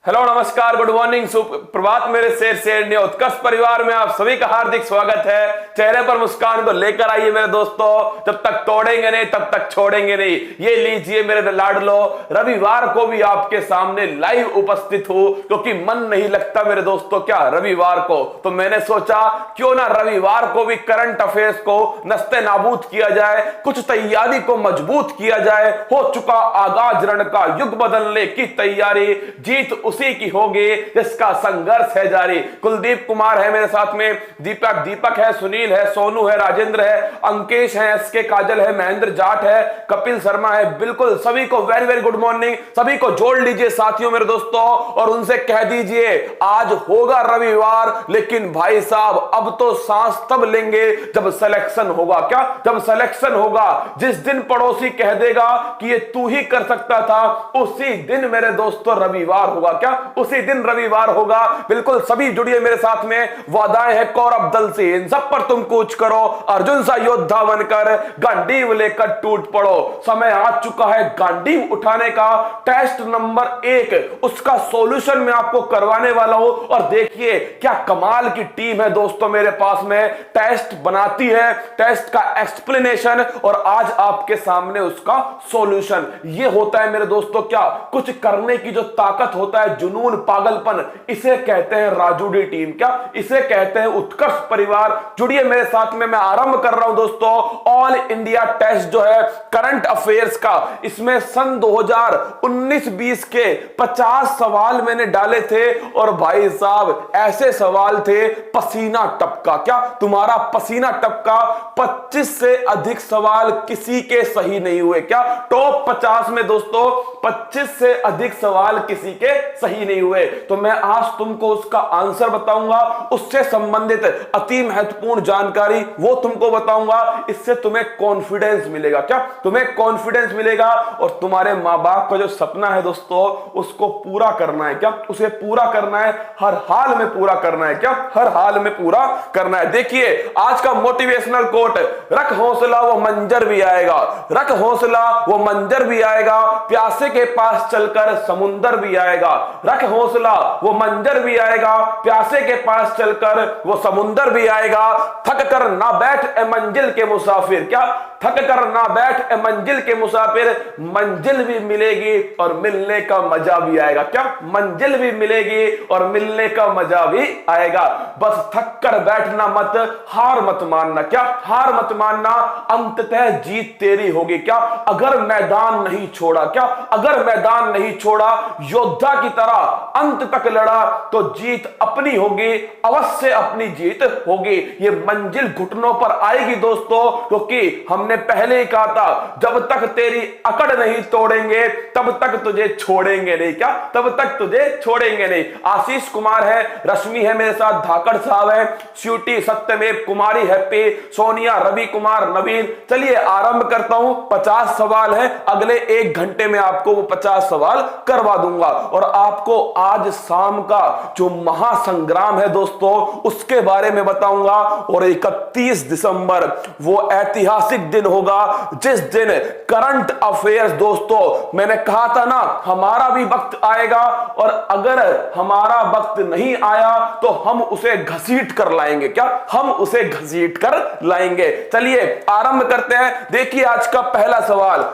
Hello, नमस्कार, good morning, सुप्रभात मेरे शेर शेरनी उत्कर्ष परिवार में आप सभी का हार्दिक स्वागत है। चेहरे पर मुस्कान को लेकर आइए मेरे दोस्तों, जब तक तोड़ेंगे नहीं तब तक छोड़ेंगे नहीं। ये लीजिए मेरे लाडलो, रविवार को भी आपके सामने लाइव उपस्थित हूं क्योंकि मन नहीं लगता मेरे दोस्तों क्या रविवार को। तो मैंने सोचा क्यों ना रविवार को भी करंट अफेयर्स को नस्ते नाबूद किया जाए, कुछ तैयारी को मजबूत किया जाए। हो चुका आगाज रण का, युग बदलने की तैयारी, जीत उसी की होगी जिसका संघर्ष है जारी। कुलदीप कुमार है मेरे साथ में, दीपक है, सुनील है, सोनू है, राजेंद्र है, अंकेश है, एसके काजल है, महेंद्र जाट है, कपिल शर्मा है। बिल्कुल सभी को वेरी वेरी गुड मॉर्निंग। सभी को जोड़ लीजिए साथियों मेरे दोस्तों और उनसे कह दीजिए आज होगा रविवार, लेकिन भाई साहब अब तो सांस तब लेंगे जब सिलेक्शन होगा। क्या? जब सिलेक्शन होगा। जिस दिन पड़ोसी कह देगा कि ये तू ही कर सकता था, उसी दिन मेरे दोस्तों रविवार होगा। क्या? उसी दिन रविवार होगा। बिल्कुल सभी जुड़िए मेरे साथ में। वादाएं हैं कौरव दल से, इन सब पर तुम कूच करो, अर्जुन सा योद्धा बनकर गांडीव लेकर टूट पड़ो। समय आ चुका है गांडीव उठाने का। टेस्ट नंबर 1 उसका सॉल्यूशन मैं आपको करवाने वाला हूं और देखिए क्या कमाल की टीम है दोस्तों मेरे पास में। टेस्ट बनाती है, टेस्ट का एक्सप्लेनेशन और आज आपके सामने उसका सॉल्यूशन। ये होता है मेरे दोस्तों क्या कुछ करने की जो ताकत होता है, जुनून, पागलपन, इसे कहते हैं राजूडी टीम। क्या? इसे कहते हैं उत्कर्ष परिवार। जुड़िए मेरे साथ में। मैं आरंभ कर रहा हूं दोस्तों ऑल इंडिया टेस्ट जो है करंट अफेयर्स का। इसमें सन 2019-20 के 50 सवाल मैंने डाले थे और भाई साहब ऐसे सवाल थे पसीना टपका। क्या? तुम्हारा पसीना टपका। 25 से अधिक सवाल किसी के सही नहीं हुए। क्या? टॉप 50 में दोस्तों 25 से अधिक सवाल किसी के सही नहीं हुए। तो मैं आज तुमको उसका आंसर बताऊंगा, उससे संबंधित अति महत्वपूर्ण जानकारी वो तुमको बताऊंगा। इससे तुम्हें कॉन्फिडेंस मिलेगा। क्या? तुम्हें कॉन्फिडेंस मिलेगा और तुम्हारे मां बाप का जो सपना है दोस्तों उसको पूरा करना है। क्या? उसे पूरा करना है, हर हाल में पूरा करना है। क्या? हर हाल में पूरा करना है। देखिए आज का मोटिवेशनल कोट, रख हौसला वो मंजर भी आएगा, रख हौसला वो मंजर भी आएगा, प्यासे के पास चलकर समुंदर भी आएगा। रख हौसला वो मंजर भी आएगा, प्यासे के पास चलकर वो समुंदर भी आएगा। थक कर ना बैठ ए मंजिल के मुसाफिर। क्या? थक कर ना बैठ ए मंजिल के मुसाफिर, मंजिल भी मिलेगी और मिलने का मजा भी आएगा। क्या? मंजिल भी मिलेगी और मिलने का मजा भी आएगा। बस थक कर बैठना मत, हार मत मानना। क्या? हार मत मानना, अंततः जीत तेरी होगी। क्या? अगर मैदान नहीं छोड़ा, क्या? अगर मैदान नहीं छोड़ा, योद्धा की तरह अंत तक लड़ा तो जीत अपनी होगी, अवश्य अपनी जीत होगी। ये मंजिल घुटनों पर आएगी दोस्तों, क्योंकि हमने पहले ही कहा था जब तक तेरी अकड़ नहीं तोड़ेंगे तब तक तुझे छोड़ेंगे नहीं। क्या? तब तक तुझे छोड़ेंगे नहीं। आशीष कुमार है, रश्मि है मेरे साथ, धाकड़ साहब है, स्वीटी, सत्यमेव, कुमारी, हैप्पी, सोनिया, रवि कुमार, नवीन। चलिए आरंभ करता हूं। 50 सवाल है, अगले 1 घंटे में आपको वो 50 सवाल करवा दूंगा और आपको आज शाम का जो महासंग्राम है दोस्तों उसके बारे में बताऊंगा। और 31 दिसंबर वो ऐतिहासिक दिन होगा जिस दिन करंट अफेयर्स दोस्तों, मैंने कहा था ना हमारा भी वक्त आएगा और अगर हमारा वक्त नहीं आया तो हम उसे घसीट कर लाएंगे। क्या? हम उसे घसीट कर लाएंगे। चलिए आरंभ करते हैं। देखिए आज का पहला सवाल,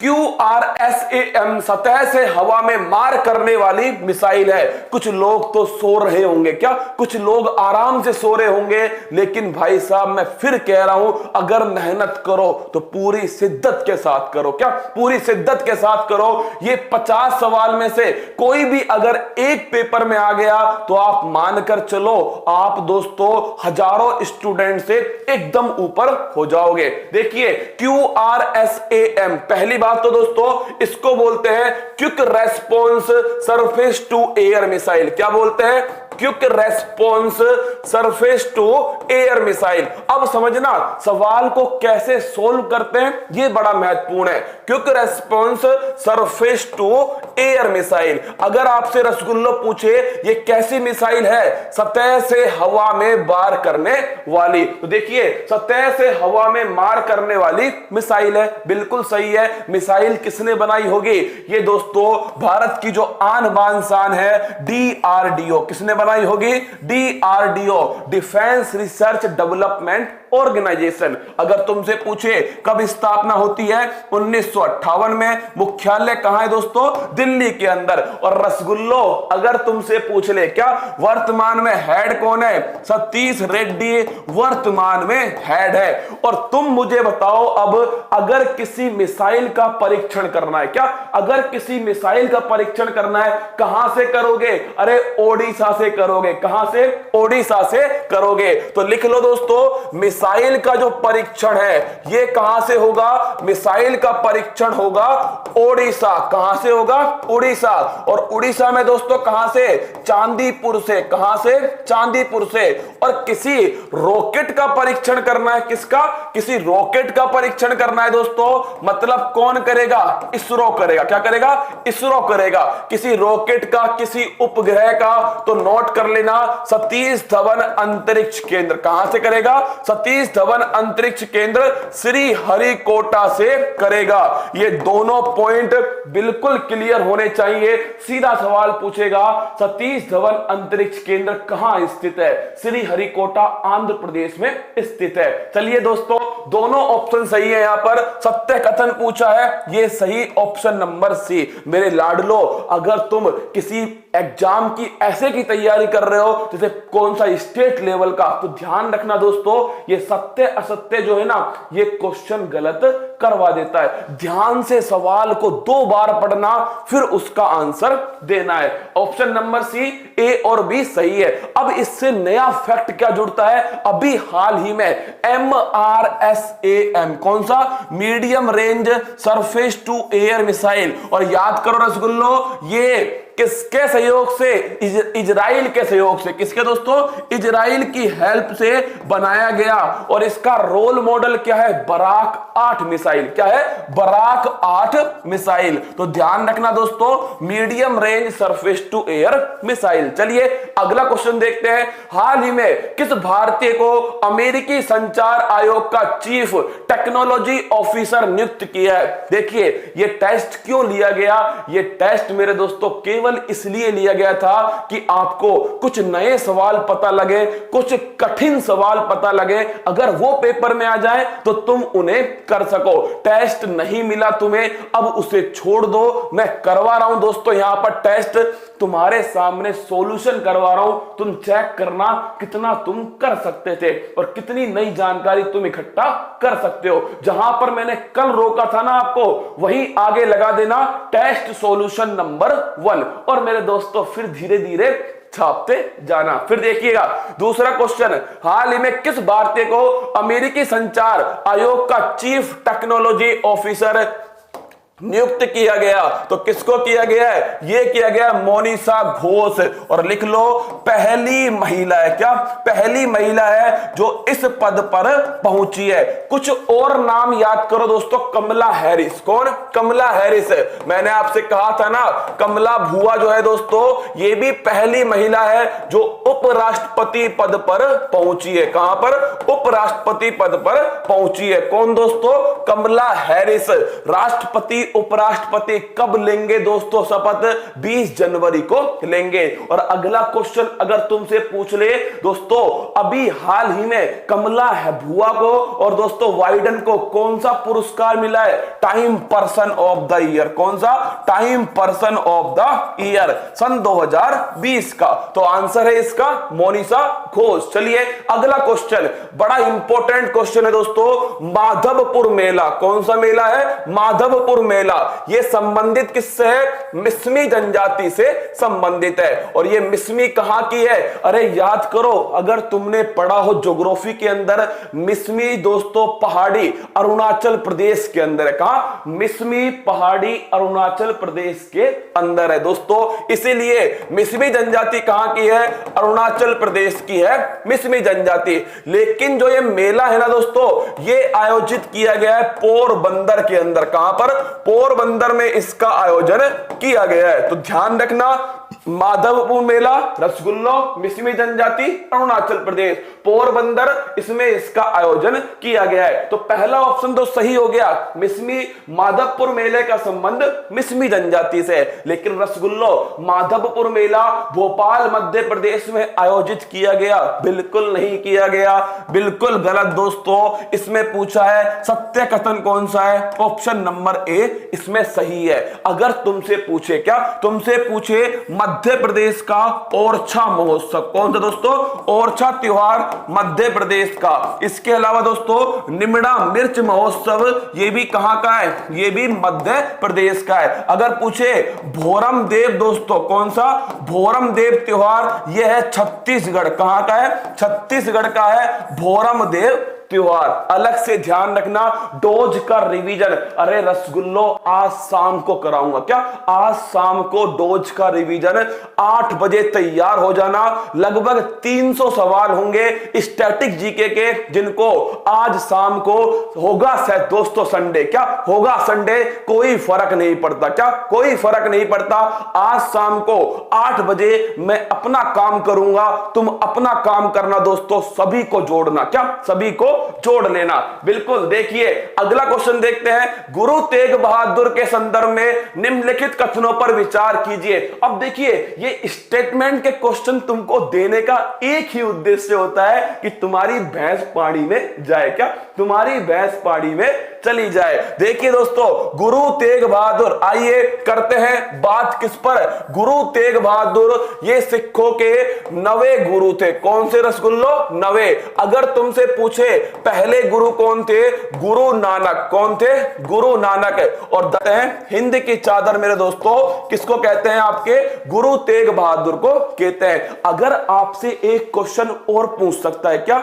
QRSAM सतह से हवा में मार करने वाली मिसाइल है। कुछ लोग तो सो रहे होंगे। क्या? कुछ लोग आराम से सो रहे होंगे, लेकिन भाई साहब मैं फिर कह रहा हूं अगर मेहनत करो तो पूरी शिद्दत के साथ करो। क्या? पूरी शिद्दत के साथ करो। ये 50 सवाल में से कोई भी अगर एक पेपर में आ गया तो आप मानकर चलो आप दोस्तों हजारों स्टूडेंट से एकदम ऊपर हो जाओगे। देखिए QRSAM, पहली बात तो दोस्तों इसको बोलते हैं quick response surface to air missile. क्या बोलते हैं? Quick response surface to air missile. अब समझना सवाल को कैसे सोल्व करते हैं, यह बड़ा महत्वपूर्ण है। Quick response surface to air missile. अगर आपसे रसगुल्लो पूछे ये कैसी मिसाइल है, सतह से हवा में वार करने वाली, तो देखिए सतह से हवा में मार करने वाली मिसाइल है, बिल्कुल सही है। मिसाइल किसने बनाई होगी? ये दोस्तों भारत की जो आन बान शान है डीआरडीओ। किसने बनाई होगी? DRDO, defence research development organisation. अगर तुमसे पूछे कब स्थापना होती है, 1958 में। मुख्यालय कहां है दोस्तों? दिल्ली के अंदर। और रसगुल्लो अगर तुमसे पूछ ले क्या वर्तमान में हेड कौन है? सतीश रेड्डी वर्तमान में हेड है। और तुम मुझे बताओ अब, अगर किसी मिसाइल का परीक्षण करना है, क्या अगर किसी मिसाइल का परीक्षण करना है, कहां से करोगे? अरे ओडिशा से करोगे। कहां से? ओडिशा से करोगे। तो लिख लो दोस्तों, मिसाइल का जो परीक्षण है ये कहां से होगा? मिसाइल का परीक्षण होगा ओडिशा। कहां से होगा? ओडिशा। और ओडिशा में दोस्तों कहां से? चांदीपुर से। कहां से? चांदीपुर से। और किसी रॉकेट का परीक्षण करना है, किसका? किसी रॉकेट का परीक्षण करना है दोस्तों, मतलब कौन करेगा? इसरो करेगा। क्या करेगा? इसरो करेगा। किसी रॉकेट का, किसी उपग्रह का, तो नोट कर लेना सतीश धवन अंतरिक्ष केंद्र। कहां से करेगा? सतीश धवन अंतरिक्ष केंद्र श्री हरिकोटा से करेगा। ये दोनों पॉइंट बिल्कुल क्लियर होने चाहिए। सीधा सवाल पूछेगा सतीश धवन अंतरिक्ष केंद्र कहां स्थित है? श्री हरिकोटा आंध्र प्रदेश में स्थित है। चलिए दोस्तों, दोनों ऑप्शन सही है। यहां पर सत्य कथन पूछा है, ये सही ऑप्शन नंबर सी। मेरे लाडलो, अगर तुम किसी एग्जाम की ऐसे की तैयारी कर रहे हो जैसे कौन सा स्टेट लेवल का, तो ध्यान रखना दोस्तों, ये सत्य असत्य जो है ना, ये क्वेश्चन गलत करवा देता है। ध्यान से सवाल को 2 बार पढ़ना, फिर उसका आंसर देना है। ऑप्शन नंबर सी, ए और बी सही है। अब इससे नया फैक्ट क्या जुड़ता है? अभी हाल ही में MRSAM, कौन सा? Medium range surface to air missile. और याद करो रसगुल्लो, ये किसके सहयोग से? इजराइल के सहयोग से। किसके दोस्तों? इजराइल की हेल्प से बनाया गया। और इसका रोल मॉडल क्या है? Barak 8 missile. क्या है? Barak 8 missile. तो ध्यान रखना दोस्तों, medium range surface to air missile. चलिए अगला क्वेश्चन देखते हैं। हाल ही में किस भारतीय को अमेरिकी संचार आयोग का चीफ टेक्नोलॉजी ऑफिसर नियुक्त किया है? देखिए ये टेस्ट क्यों लिया गया? ये टेस्ट मेरे दोस्तों केवल इसलिए लिया गया था कि आपको कुछ नए सवाल पता लगे, कुछ कठिन सवाल पता लगे। अगर वो पेपर में आ जाए तो तुम उन्हें कर सको। टेस्ट नहीं मिला तुम्हें, अब उसे छोड़ दो। मैं करवा रहा हूं दोस्तों यहां पर टेस्ट, तुम्हारे सामने सॉल्यूशन करवा रहा हूं। तुम चेक करना कितना तुम कर सकते थे और कितनी नई जानकारी तुम इकट्ठा कर सकते हो। जहां पर मैंने कल रोका था ना आपको, वहीं आगे लगा देना टेस्ट सॉल्यूशन नंबर 1। और मेरे दोस्तों फिर धीरे धीरे छापते जाना। फिर देखिएगा दूसरा क्वेश्चन, हाल ही में किस भारतीय को अमेरिकी संचार आयोग का चीफ टेक्नोलॉजी ऑफिसर नियुक्त किया गया? तो किसको किया गया है? ये किया गया मोनिशा घोष। और लिख लो पहली महिला है। क्या? पहली महिला है जो इस पद पर पहुंची है। कुछ और नाम याद करो दोस्तों। कमला हैरिस। कौन? कमला हैरिस। मैंने आपसे कहा था ना, कमला भुआ जो है दोस्तों, ये भी पहली महिला है जो उपराष्ट्रपति पद पर पहुंची है। कहां पर? उपराष्ट्रपति पद पर पहुंची है। कौन दोस्तों? कमला हैरिस। राष्ट्रपति उपराष्ट्रपति कब लेंगे दोस्तों शपथ? 20 जनवरी को लेंगे। और अगला क्वेश्चन अगर तुमसे पूछ ले दोस्तों, अभी हाल ही में कमला भुआ को और दोस्तों वाइडन को कौन सा पुरस्कार मिला है? Time person of the year. कौन सा? Time person of the year सन 2020 का। तो आंसर है इसका मोनिशा घोष। चलिए अगला क्वेश्चन, बड़ा बड़ा इंपॉर्टेंट क्वेश्चन है दोस्तों। माधवपुर मेला, कौन सा मेला है? माधवपुर मेला। ये संबंधित किससे है? मिसमी जनजाति से संबंधित है। और ये मिसमी कहां की है? अरे याद करो, अगर तुमने पढ़ा हो ज्योग्राफी के अंदर, मिसमी दोस्तों पहाड़ी अरुणाचल प्रदेश के अंदर है। कहां? मिसमी पहाड़ी अरुणाचल प्रदेश के अंदर है दोस्तों। इसीलिए मिसमी जनजाति कहां की है? अरुणाचल प्रदेश की है मिसमी जनजाति। लेकिन जो ये मेला है ना दोस्तों, ये आयोजित किया गया है पोरबंदर के अंदर। कहां पर? पोरबंदर में इसका आयोजन किया गया है। तो ध्यान रखना, माधवपुर मेला, रसगुल्लो, मिसमी जनजाति, अरुणाचल प्रदेश, पोरबंदर, इसमें इसका आयोजन किया गया है। तो पहला ऑप्शन तो सही हो गया, मिसमी माधवपुर मेले का संबंध मिसमी जनजाति से है। लेकिन रसगुल्लो माधवपुर मेला भोपाल मध्य प्रदेश में आयोजित किया गया? बिल्कुल नहीं किया गया, बिल्कुल गलत दोस्तों। इसमें पूछा है सत्य कथन कौन सा है? ऑप्शन नंबर ए इसमें सही है। अगर तुमसे पूछे, क्या तुमसे पूछे मध्य प्रदेश का ओरछा महोत्सव, कौन सा दोस्तों? ओरछा त्योहार मध्य प्रदेश का। इसके अलावा दोस्तों निमड़ा मिर्च महोत्सव, ये भी कहां का है? ये भी मध्य प्रदेश का है। अगर पूछे भोरम देव दोस्तों, कौन सा? भोरम देव त्योहार, यह है छत्तीसगढ़। कहां का है? छत्तीसगढ़ का है भोरम देव त्योहार। अलग से ध्यान रखना, डोज का रिवीजन, अरे रसगुल्लो आज शाम को कराऊंगा। क्या? आज शाम को डोज का रिवीजन 8 बजे तैयार हो जाना। लगभग 300 सवाल होंगे स्टैटिक जीके के, जिनको आज शाम को होगा दोस्तों संडे। क्या होगा? संडे, कोई फर्क नहीं पड़ता। क्या कोई फर्क नहीं पड़ता? आज शाम को 8 बजे मैं अपना काम करूंगा, तुम अपना काम करना दोस्तों, सभी को जोड़ना। क्या? सभी को जोड़ लेना। बिल्कुल। देखिए अगला क्वेश्चन देखते हैं। गुरु तेग बहादुर के संदर्भ में निम्नलिखित कथनों पर विचार कीजिए। अब देखिए ये स्टेटमेंट के क्वेश्चन तुमको देने का एक ही उद्देश्य होता है कि तुम्हारी भैंस पानी में जाए। क्या? तुम्हारी भैंस पानी में चली जाए। देखिए दोस्तों, गुरु तेग बहादुर, आइए करते हैं बात किस पर? गुरु तेग बहादुर ये सिखों के 9वें गुरु थे। कौन से रसगुल्लो? 9वें। अगर तुमसे पूछे पहले गुरु कौन थे? गुरु नानक। कौन थे? गुरु नानक। और हिंद की चादर मेरे दोस्तों किसको कहते हैं? आपके गुरु तेग बहादुर को कहते हैं। अगर आपसे एक क्वेश्चन और पूछ सकता है क्या?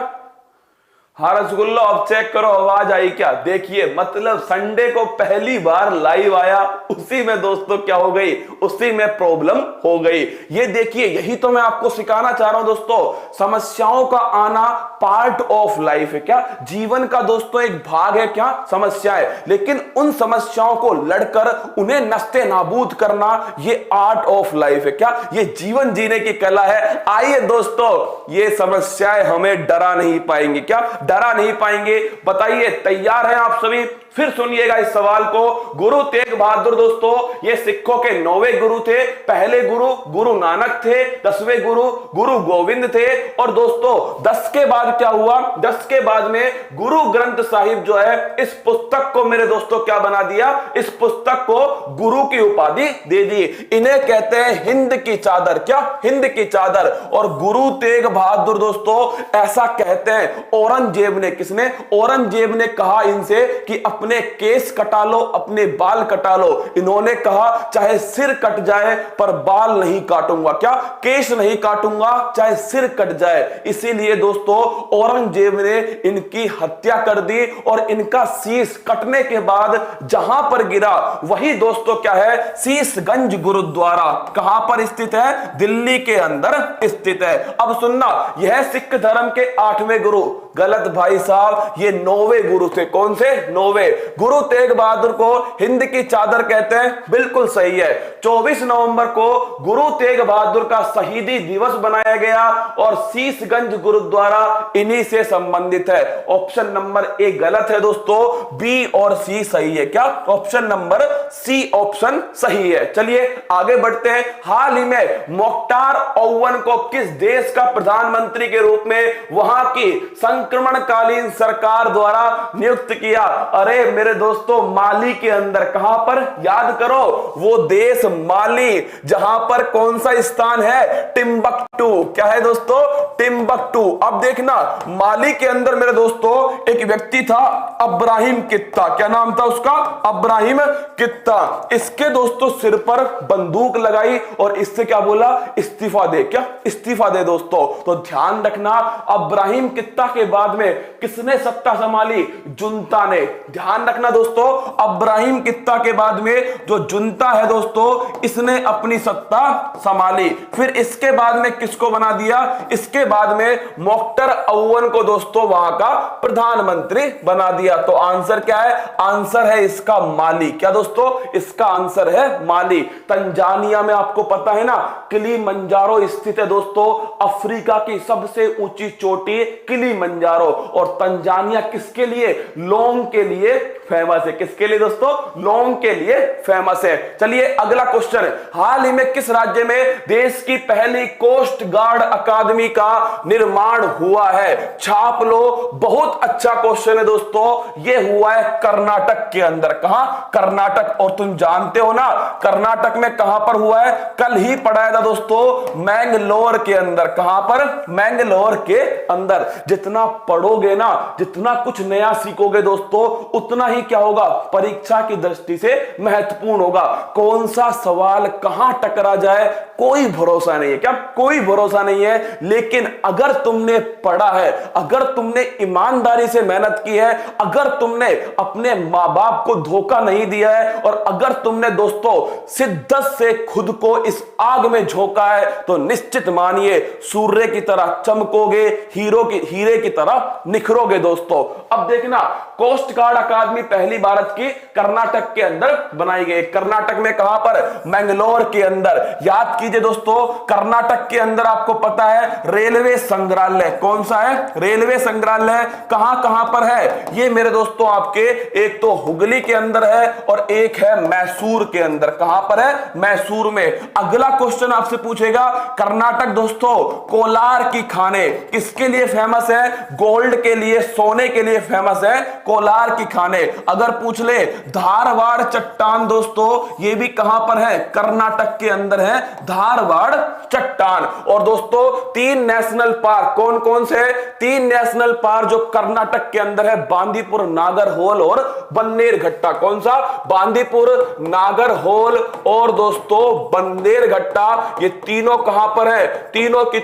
हाँ रसगुल्लो, अब चेक करो आवाज आई क्या? देखिए मतलब संडे को पहली बार लाइव आया, उसी में दोस्तों क्या हो गई? उसी में प्रॉब्लम हो गई। ये देखिए, यही तो मैं आपको सिखाना चाह रहा हूं दोस्तों। समस्याओं का आना पार्ट ऑफ लाइफ है। क्या? जीवन का दोस्तों एक भाग है। क्या? समस्याएं। लेकिन उन समस्याओं को लड़कर उन्हें नस्ते नाबूद करना, ये आर्ट ऑफ लाइफ है। क्या? ये जीवन जीने की कला है। आइए दोस्तों, ये समस्याएं हमें डरा नहीं पाएंगी। क्या? डरा नहीं पाएंगे। बताइए तैयार हैं आप सभी? फिर सुनिएगा इस सवाल को। गुरु तेग बहादुर दोस्तों ये सिखों के 9वें गुरु थे। पहले गुरु गुरु नानक थे। 10वें गुरु गुरु गोविंद थे। और दोस्तों 10 के बाद क्या हुआ? 10 के बाद में गुरु ग्रंथ साहिब जो है, इस पुस्तक को मेरे दोस्तों क्या बना दिया? इस पुस्तक को गुरु की उपाधि दे दी। इन्हें कहते हैं हिंद की चादर। क्या? हिंद की चादर। और गुरु तेग बहादुर दोस्तों ऐसा कहते हैं औरंगजेब ने। किसने? औरंगजेब ने कहा इनसे कि अपने केस कटा लो, अपने बाल कटा लो। इन्होंने कहा चाहे सिर कट जाए पर बाल नहीं काटूंगा। क्या? केस नहीं काटूंगा चाहे सिर कट जाए। इसीलिए दोस्तों औरंगजेब ने इनकी हत्या कर दी और इनका शीश कटने के बाद जहां पर गिरा वही दोस्तों क्या है? शीशगंज गुरुद्वारा। कहां पर स्थित है? दिल्ली के अंदर स्थित है। अब सुनना, यह सिख धर्म के 8वें गुरु। गलत भाई साहब, ये 9वें गुरु थे। कौन से? 9वें। गुरु तेग बहादुर को हिंद की चादर कहते हैं। बिल्कुल सही है। 24 नवंबर को गुरु तेग बहादुर का शहीदी दिवस बनाया गया और शीशगंज गुरुद्वारा इन्हीं से संबंधित है। ऑप्शन नंबर ए गलत है दोस्तों, बी और सी सही है। क्या? ऑप्शन नंबर सी ऑप्शन सही है। चलिए आगे बढ़ते हैं। हाल ही में मोख्तार अव्वन को किस देश का प्रधानमंत्री के रूप में वहां की संघ संक्रमणकालीन सरकार द्वारा नियुक्त किया? अरे मेरे दोस्तों, माली के अंदर। कहां पर? याद करो, वो देश माली, जहां पर कौन सा स्थान है? टिम्बकटू। क्या है दोस्तों? टिम्बकटू। अब देखना, माली के अंदर मेरे दोस्तों एक व्यक्ति था, अब्राहिम कित्ता। क्या नाम था उसका? अब्राहिम कित्ता। इसके दोस्तों सिर पर बंदूक लगाई और इससे क्या बोला? इस्तीफा दे। क्या? इस्तीफा दे दोस्तों। तो ध्यान रखना, अब्राहिम कित्ता के बाद में किसने सत्ता संभाली? जुंता ने। ध्यान रखना दोस्तों, अब्राहिम कित्ता के बाद में जो जुंता है दोस्तों, इसने अपनी सत्ता संभाली। फिर इसके बाद में किसको बना दिया? इसके बाद में मोख्तर अव्वन को दोस्तों वहां का प्रधानमंत्री बना दिया। तो आंसर क्या है? आंसर है इसका माली। क्या दोस्तों? इसका आंसर है माली। तंजानिया में आपको पता है ना, किलिमंजारो स्थित है दोस्तों, अफ्रीका की सबसे ऊंची चोटी किलिमंजारो। और तंजानिया किसके लिए? लौंग के लिए फेमस है। किसके लिए दोस्तों? लौंग के लिए फेमस है। चलिए अगला क्वेश्चन, हाल ही में किस राज्य में देश की पहली कोस्ट गार्ड अकादमी का निर्माण हुआ है? छाप लो, बहुत अच्छा क्वेश्चन है दोस्तों। यह हुआ है कर्नाटक के अंदर। कहां? कर्नाटक। और तुम जानते हो ना, कर्नाटक में कहां पर हुआ है? कल ही पढ़ाया था दोस्तों, मैंगलोर के अंदर। कहां पर? मैंगलोर के अंदर। जितना पढ़ोगे ना, जितना कुछ नया सीखोगे दोस्तों, उतना ही क्या होगा? परीक्षा की दृष्टि से महत्वपूर्ण होगा। कौन सा सवाल कहां टकरा जाए कोई भरोसा नहीं है। क्या? कोई भरोसा नहीं है। लेकिन अगर तुमने पढ़ा है, अगर तुमने ईमानदारी से मेहनत की है, अगर तुमने अपने मां बाप को धोखा नहीं दिया है, और अगर तुमने दोस्तों शिद्दत से खुद को इस आग में झोंका है, तो निश्चित मानिए सूर्य की तरह चमकोगे, हीरे की तरह निखरोगे दोस्तों। अब देखना, कोस्ट गार्ड अकादमी पहली भारत की कर्नाटक के अंदर बनाई गई। कर्नाटक में कहां पर? मैंगलोर के अंदर। याद कीजिए दोस्तों, कर्नाटक के अंदर आपको पता है रेलवे संग्रहालय। कौन सा है? रेलवे संग्रहालय कहां कहां पर है? ये मेरे दोस्तों आपके एक तो हुगली के अंदर है और एक है मैसूर के अंदर। कहां पर है? मैसूर में। अगला क्वेश्चन आपसे पूछेगा, कर्नाटक दोस्तों कोलार की खाने किसके लिए फेमस है? गोल्ड के लिए, सोने के लिए फेमस है कोलार की खाने। अगर पूछ ले धारवाड़ चट्टान दोस्तों, ये भी कहां पर है? कर्नाटक के अंदर है धारवाड़ चट्टान। और दोस्तों 3 नेशनल पार्क कौन कौन से? 3 नेशनल पार्क जो कर्नाटक के अंदर है, बांदीपुर, नागरहोल और बन्नेरघट्टा। कौन सा? बांदीपुर, नागरहोल और दोस्तों बन्नेरघट्टा। ये तीनों कहां पर है? तीनों की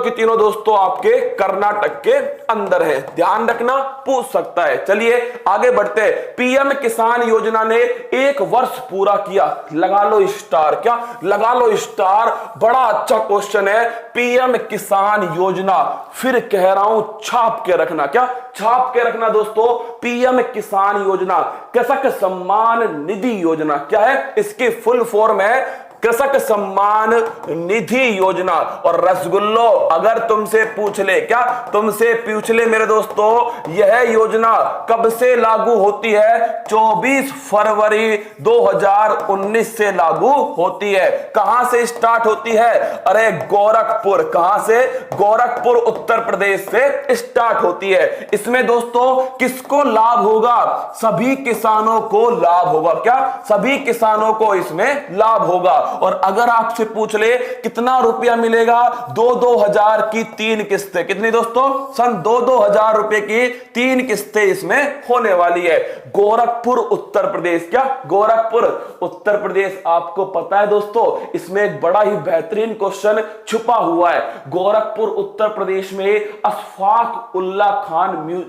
तीनों दोस्तों आपके कर्नाटक के अंदर है। ध्यान रखना, पूछ सकता है। चलिए आगे बढ़ते हैं। पीएम किसान योजना ने 1 वर्ष पूरा किया। लगा लो स्टार। क्या? लगा लो स्टार। बड़ा अच्छा क्वेश्चन है। पीएम किसान योजना, फिर कह रहा हूं छाप के रखना। क्या? छाप के रखना दोस्तों। पीएम किसान योजना, कृषक सम्मान निधि योजना। क्या है? इसकी फुल फॉर्म है कृषक सम्मान निधि योजना। और रसगुल्लो अगर तुमसे पूछ ले, क्या तुमसे पूछ ले मेरे दोस्तों, यह योजना कब से लागू होती है? 24 फरवरी 2019 से लागू होती है। कहां से स्टार्ट होती है? अरे गोरखपुर। कहां से? गोरखपुर उत्तर प्रदेश से स्टार्ट होती है। इसमें दोस्तों किसको लाभ होगा? सभी किसानों को लाभ होगा। क्या? सभी किसानों को इसमें लाभ होगा। और अगर आपसे पूछ ले कितना रुपया मिलेगा? 2-2 हजार की 3 किस्तें। कितनी दोस्तों? सन 2-2 हजार रुपए की 3 किस्तें इसमें होने वाली है। गोरखपुर उत्तर प्रदेश। क्या? गोरखपुर उत्तर प्रदेश। आपको पता है दोस्तों, इसमें एक बड़ा ही बेहतरीन क्वेश्चन छुपा हुआ है। गोरखपुर उत्तर प्रदेश में अशफाक उल्ला खान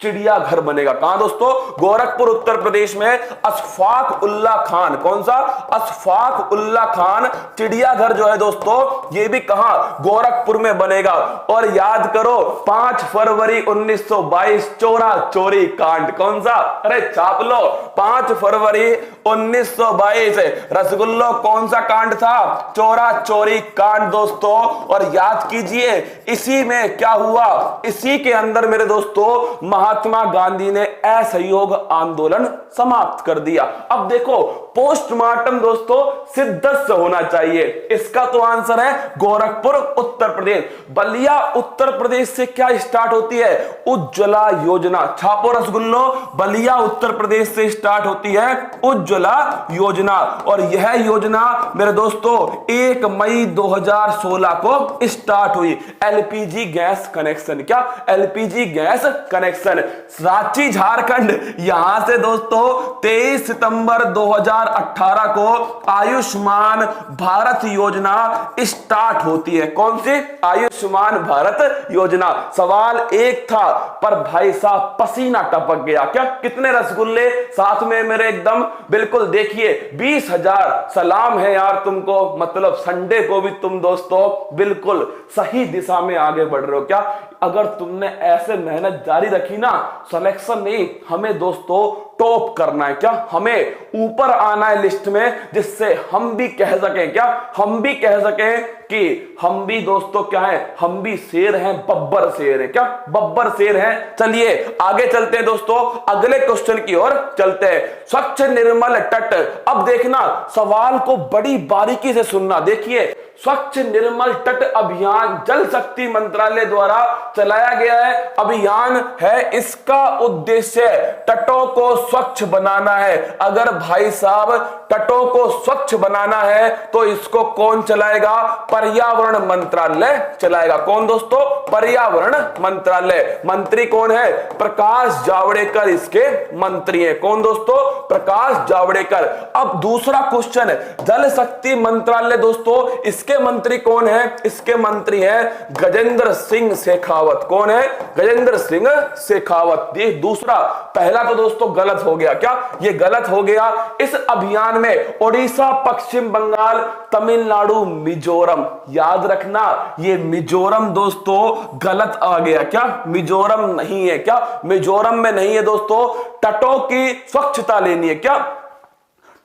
चिड़ियाघर बनेगा। कहां दोस्तों? गोरखपुर उत्तर प्रदेश में अशफाक उल्ला खान। कौन सा? अशफाक उल्ला खान चिड़ियाघर जो है दोस्तों, ये भी कहां? गोरखपुर में बनेगा। और याद करो 5 फरवरी 1922 चोरा चोरी कांड। कौन सा? अरे छाप लो, 5 फरवरी 1922। रसगुल्लो कौन सा कांड था? चोरा चोरी कांड दोस्तों। और याद कीजिए इसी में क्या हुआ? इसी के अंदर मेरे दोस्तों महात्मा गांधी ने असहयोग आंदोलन समाप्त कर दिया। अब देखो पोस्टमार्टम दोस्तों सिद्धस्त से होना चाहिए, इसका तो आंसर है गोरखपुर उत्तर प्रदेश। बलिया उत्तर प्रदेश से क्या स्टार्ट होती है? उज्ज्वला योजना। छापो रसगुल्लो, बलिया उत्तर प्रदेश से स्टार्ट होती है उज्ज्वला योजना। और यह योजना मेरे दोस्तों 1 मई 2016 को स्टार्ट हुई। एलपीजी गैस कनेक्शन, क्या LPG gas connection Ranchi Jharkhand, यहां से दोस्तों 23 सितंबर 2018 को आयुष्मान भारत योजना स्टार्ट होती है। कौन सी? आयुष्मान भारत योजना। सवाल एक था पर भाई साहब पसीना टपक गया। क्या कितने रसगुल्ले साथ में मेरे एकदम बिल्कुल देखिए 20,000 सलाम है यार तुमको, मतलब संडे को भी तुम दोस्तों बिल्कुल सही दिशा में आगे बढ़ रहे हो। क्या अगर तुमने ऐसे मेहनत जारी रखी ना, सिलेक्शन नहीं हमें दोस्तों टॉप करना है, क्या हमें ऊपर आना है लिस्ट में, जिससे हम भी कह सकें, क्या हम भी कह सकें कि हम भी दोस्तों क्या है, हम भी शेर हैं, बब्बर शेर है, क्या बब्बर शेर हैं। चलिए आगे चलते हैं दोस्तों, अगले क्वेश्चन की ओर चलते हैं। स्वच्छ निर्मल तट। अब देखना सवाल को बड़ी बारीकी से सुनना। देखिए स्वच्छ निर्मल तट अभियान जल शक्ति मंत्रालय द्वारा चलाया गया है अभियान है। इसका उद्देश्य तटों को स्वच्छ बनाना है। अगर भाई साहब तटों को स्वच्छ बनाना है तो इसको कौन चलाएगा? पर्यावरण मंत्रालय चलाएगा। कौन दोस्तों? पर्यावरण मंत्रालय। मंत्री कौन है? प्रकाश जावड़ेकर इसके मंत्री हैं। कौन दोस्तों? प्रकाश जावड़ेकर। अब दूसरा क्वेश्चन है, जल शक्ति मंत्रालय दोस्तों इसके मंत्री कौन है? इसके मंत्री हैं गजेंद्र सिंह शेखावत। कौन है? गजेंद्र सिंह शेखावत। ये दूसरा, पहला तो दोस्तों गलत हो गया। क्या ये गलत हो गया? इस अभियान में ओडिशा, पश्चिम बंगाल, तमिलनाडु, मिजोरम, याद रखना ये मिजोरम दोस्तों गलत आ गया। क्या मिजोरम नहीं है? क्या मिजोरम में नहीं है दोस्तों। तटों की स्वच्छता लेनी है, क्या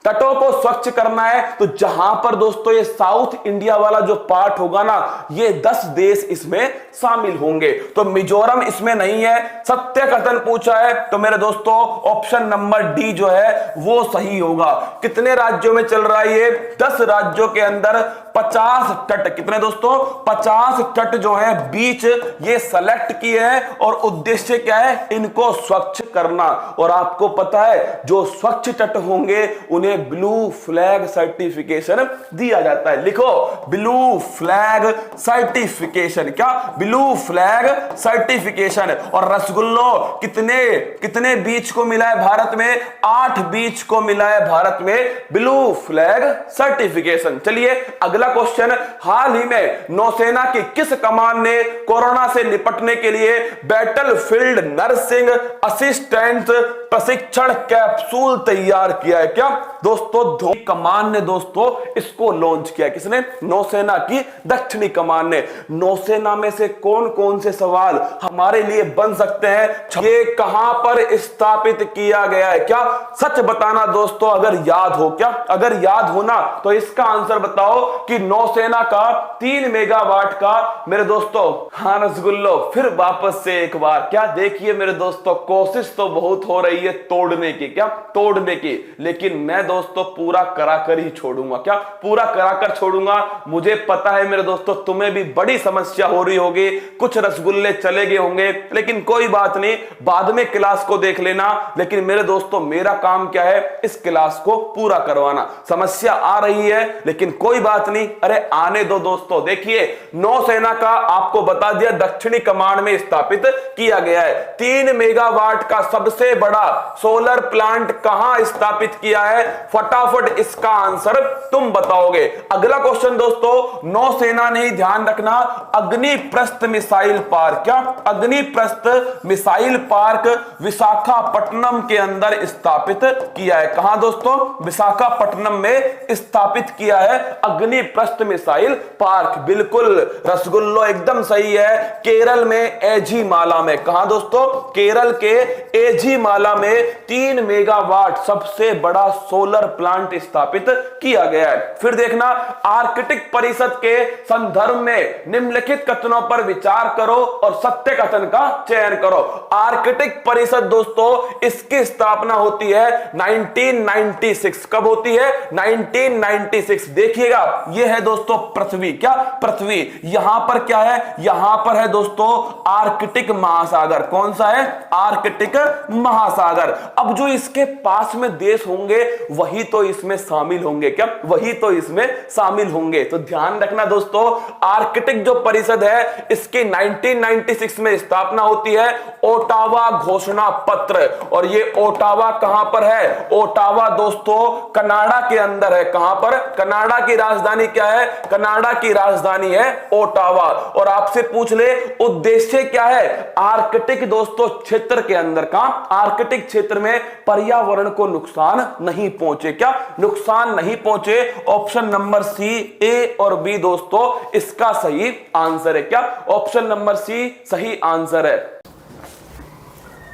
तटों को स्वच्छ करना है तो जहां पर दोस्तों ये साउथ इंडिया वाला जो पार्ट होगा ना, ये 10 देश इसमें शामिल होंगे। तो मिजोरम इसमें नहीं है। सत्य कथन पूछा है तो मेरे दोस्तों ऑप्शन नंबर डी जो है वो सही होगा। कितने राज्यों में चल रहा है ये? 10 राज्यों के अंदर 50 तट। कितने दोस्तों? 50 तट जो है बीच ये सेलेक्ट किए हैं और उद्देश्य क्या है? इनको स्वच्छ करना। और आपको पता है जो स्वच्छ तट होंगे उन्हें ब्लू फ्लैग सर्टिफिकेशन दिया जाता है। लिखो ब्लू फ्लैग सर्टिफिकेशन। क्या ब्लू फ्लैग सर्टिफिकेशन। और रसगुल्लो कितने बीच को मिला है भारत में? 8 बीच को मिला है भारत में ब्लू फ्लैग सर्टिफिकेशन। चलिए अगला क्वेश्चन, हाल ही में नौसेना की किस कमान ने कोरोना से निपटने के लिए बैटलफील्ड नर्सिंग असिस्टेंट प्रशिक्षण कैप्सूल तैयार किया है? क्या दोस्तों कमान ने दोस्तों इसको लॉन्च किया। किसने? नौसेना की दक्षिणी कमान ने। नौसेना में से कौन कौन से सवाल हमारे लिए बन सकते हैं? ये कहां पर स्थापित किया गया है? क्या सच बताना दोस्तों अगर याद हो। क्या अगर याद हो ना तो इसका आंसर बताओ कि नौसेना का 3 मेगावाट का मेरे दोस्तों। हाँ रसगुल्लो फिर वापस से एक बार। क्या देखिए मेरे दोस्तों कोशिश तो बहुत हो रही है तोड़ने की, क्या तोड़ने की, लेकिन मैं दोस्तों पूरा कराकर ही छोड़ूंगा। क्या पूरा कराकर छोड़ूंगा। मुझे पता है मेरे दोस्तों तुम्हें भी बड़ी समस्या हो रही होगी, कुछ रसगुल्ले चले गए होंगे, लेकिन कोई बात नहीं, बाद में क्लास को देख लेना। लेकिन मेरे दोस्तों मेरा काम क्या है? इस क्लास को पूरा करवाना। समस्या आ रही है लेकिन कोई बात नहीं, अरे आने दो दोस्तों। देखिए नौसेना का आपको बता दिया दक्षिणी कमान में स्थापित किया गया है। 3 मेगावाट का सबसे बड़ा सोलर प्लांट कहां स्थापित किया है? फटाफट इसका आंसर तुम बताओगे। अगला क्वेश्चन दोस्तों नौसेना ने ध्यान रखना, अग्निप्रस्थ मिसाइल पार्क। क्या अग्निप्रस्थ मिसाइल पार्क विशाखापट्टनम के अंदर स्थापित किया है। कहां दोस्तों? विशाखापट्टनम में स्थापित किया है अग्निप्रस्थ इंद्रप्रस्थ मिसाइल पार्क, बिल्कुल रसगुल्लो एकदम सही है। केरल में एझीमाला में, कहां दोस्तों, केरल के एझीमाला में 3 मेगावाट सबसे बड़ा सोलर प्लांट स्थापित किया गया है। फिर देखना, आर्कटिक परिषद के संदर्भ में निम्नलिखित कथनों पर विचार करो और सत्य कथन का चयन करो। आर्कटिक परिषद दोस्तों, इसकी स्थापना होती है 1996। कब होती है? 1996। देखिएगा, यह है दोस्तों पृथ्वी, क्या पृथ्वी, यहां पर क्या है, यहां पर है दोस्तों आर्कटिक महासागर। कौन सा है? आर्कटिक महासागर। अब जो इसके पास में देश होंगे वही तो इसमें शामिल होंगे, क्या वही तो इसमें शामिल होंगे। तो ध्यान रखना दोस्तों, आर्कटिक जो परिषद है इसकी 1996 में स्थापना होती है, ओटावा घोषणा पत्र। और ये ओटावा कहां पर है? ओटावा दोस्तों कनाडा के अंदर है। कहां पर? कनाडा की राजधानी क्या है? कनाडा की राजधानी है ओटावा। और आपसे पूछ ले उद्देश्य क्या है? आर्कटिक दोस्तों क्षेत्र के अंदर का, आर्कटिक क्षेत्र में पर्यावरण को नुकसान नहीं पहुंचे, क्या नुकसान नहीं पहुंचे। ऑप्शन नंबर सी, ए और बी दोस्तों इसका सही आंसर है, क्या ऑप्शन नंबर सी सही आंसर है।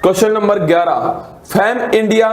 Question number 11, fam India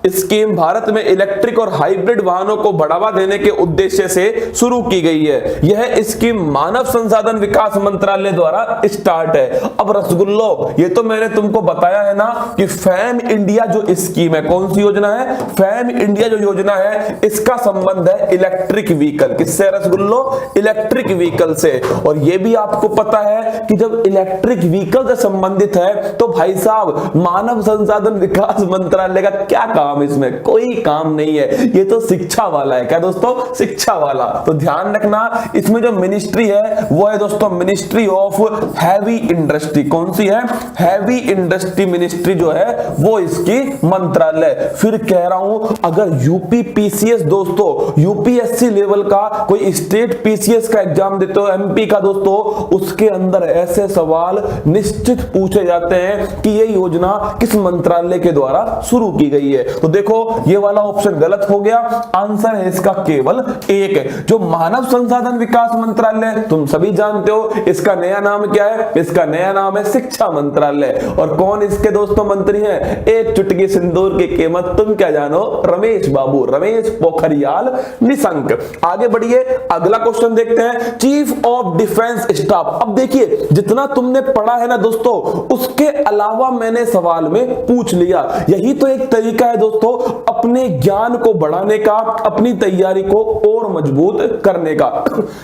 scheme Bharat में इलेक्ट्रिक और हाइब्रिड वाहनों को बढ़ावा देने के उद्देश्य से शुरू की गई है। यह स्कीम मानव संसाधन विकास मंत्रालय द्वारा स्टार्ट है। अब रसगुल्लो, ये तो मैंने तुमको बताया है ना कि फैम इंडिया जो स्कीम है, कौन सी योजना है? फैम इंडिया जो योजना है इसका संबंध है इलेक्ट्रिक व्हीकल, किससे रसगुल्लो? इलेक्ट्रिक व्हीकल से। और यह भी आपको पता है कि जब इलेक्ट्रिक व्हीकल से संबंधित है तो भाई साहब मानव संसाधन विकास मंत्रालय का क्या काम? इसमें कोई काम नहीं है, ये तो शिक्षा वाला है। क्या दोस्तों? शिक्षा वाला। तो ध्यान रखना, इसमें जो मिनिस्ट्री है वो है दोस्तों मिनिस्ट्री ऑफ हैवी इंडस्ट्री। कौन सी है? हैवी इंडस्ट्री मिनिस्ट्री जो है वो इसकी मंत्रालय। फिर कह रहा हूं, अगर यूपी पीसीएस दोस्तों, यूपीएससी लेवल का कोई स्टेट पीसीएस का एग्जाम देते हो, एमपी का दोस्तों, उसके अंदर ऐसे सवाल निश्चित पूछे जाते हैं कि ये योजना किस मंत्रालय के द्वारा शुरू की गई है। तो देखो ये वाला ऑप्शन गलत हो गया, आंसर है इसका केवल एक। जो मानव संसाधन विकास मंत्रालय तुम सभी जानते हो, इसका नया नाम क्या है? इसका नया नाम है शिक्षा मंत्रालय। और कौन इसके दोस्तों मंत्री हैं? एक चुटकी सिंदूर की कीमत तुम क्या जानो? रमेश बाबू, रमेश पोखरियाल निशंक। आगे बढ़िए, अगला क्वेश्चन देखते हैं, चीफ ऑफ डिफेंस स्टाफ। अब देखिए जितना तुमने पढ़ा है ना दोस्तों, उसके अलावा मैंने सवाल में पूछ लिया। यही तो एक तरीका है दोस्तों अपने ज्ञान को बढ़ाने का, अपनी तैयारी को और मजबूत करने का।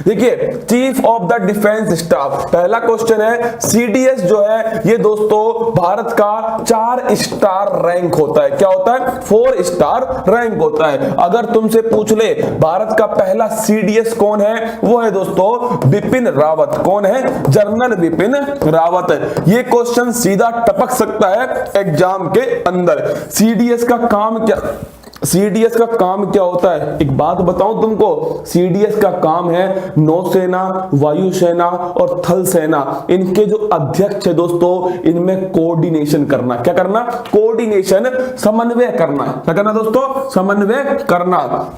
देखिए chief of the defence staff, पहला क्वेश्चन है, सीडीएस जो है ये दोस्तों भारत का 4 स्टार रैंक होता है। क्या होता है? 4 स्टार रैंक होता है। अगर तुमसे पूछ ले भारत का पहला सीडीएस कौन है, वो है दोस्तों बिपिन रावत। कौन है? जनरल बिपिन रावत। ये क्वेश्चन सीधा टपक सकता है एग्जाम के अंदर। सीडीएस का काम क्या, सीडीएस का काम क्या होता है? एक बात बताऊं तुमको, सीडीएस का काम है नौसेना, वायुसेना और थल सेना, इनके जो अध्यक्ष है दोस्तों, इनमें कोऑर्डिनेशन करना। क्या करना? कोऑर्डिनेशन, समन्वय करना। क्या करना दोस्तों? समन्वय करना।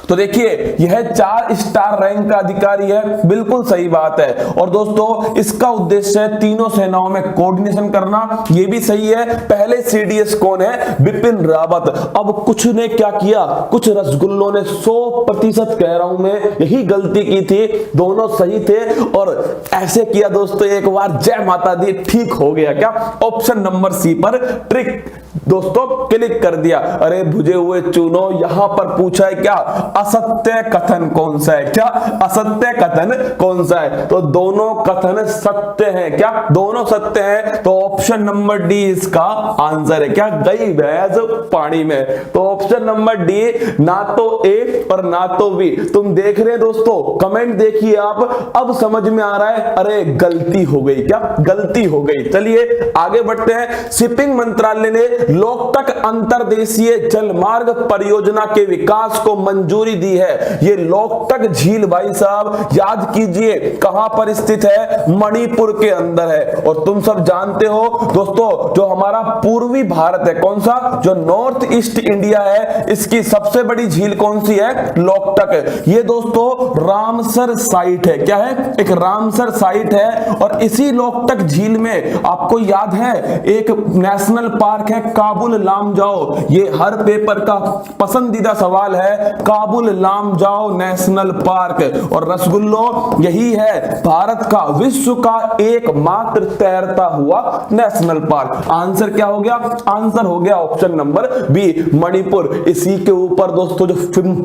तो देखिए यह 4 स्टार रैंक का अधिकारी है, बिल्कुल सही बात है। और दोस्तों इसका उद्देश्य है तीनों सेनाओं में कोऑर्डिनेशन करना, यह भी सही है। पहले सीडीएस कौन है? बिपिन रावत। अब कुछ ने क्या किया, कुछ रसगुल्लों ने 100% कह रहा हूं मैं, यही गलती की थी, दोनों सही थे और ऐसे किया दोस्तों, एक बार जय माता दी, ठीक हो गया। क्या? ऑप्शन नंबर सी पर ट्रिक दोस्तों क्लिक कर दिया। अरे भुजे हुए चूनो, यहां पर पूछा है क्या? असत्य कथन कौन सा है? क्या असत्य कथन कौन सा है? तो दोनों कथन सत्य हैं। क्या? दोनों सत्य हैं। तो ऑप्शन नंबर डी इसका आंसर है। क्या? गई भैंस पानी में। तो ऑप्शन नंबर डी, ना तो ए और ना तो बी। तुम देख रहे हैं दोस्तों, कमेंट देखिए आप, अब समझ में आ रहा है, अरे गलती हो गई। क्या? गलती हो गई। चलिए आगे बढ़ते हैं। शिपिंग मंत्रालय ने लोकटक अंतरदेशीय जलमार्ग परियोजना के विकास को मंजूरी मंजूरी दी है। ये लोकटक झील भाई साहब याद कीजिए कहां पर स्थित है, मणिपुर के अंदर है। और तुम सब जानते हो दोस्तों जो हमारा पूर्वी भारत है, कौन सा, जो नॉर्थ ईस्ट इंडिया है, इसकी सबसे बड़ी झील कौन सी है, लोकटक। ये दोस्तों रामसर साइट है, क्या है, एक रामसर साइट है। और इसी लोकटक झील में आपको याद है एक नेशनल पार्क है काबुल लामजाओ। ये हर पेपर का पसंदीदा सवाल है, काबुल लामजाओ नेशनल पार्क। और रसगुल्लो यही है भारत का विश्व का एकमात्र तैरता हुआ नेशनल पार्क। आंसर क्या हो गया, आंसर हो गया ऑप्शन नंबर बी, मणिपुर। इसी के ऊपर दोस्तों जो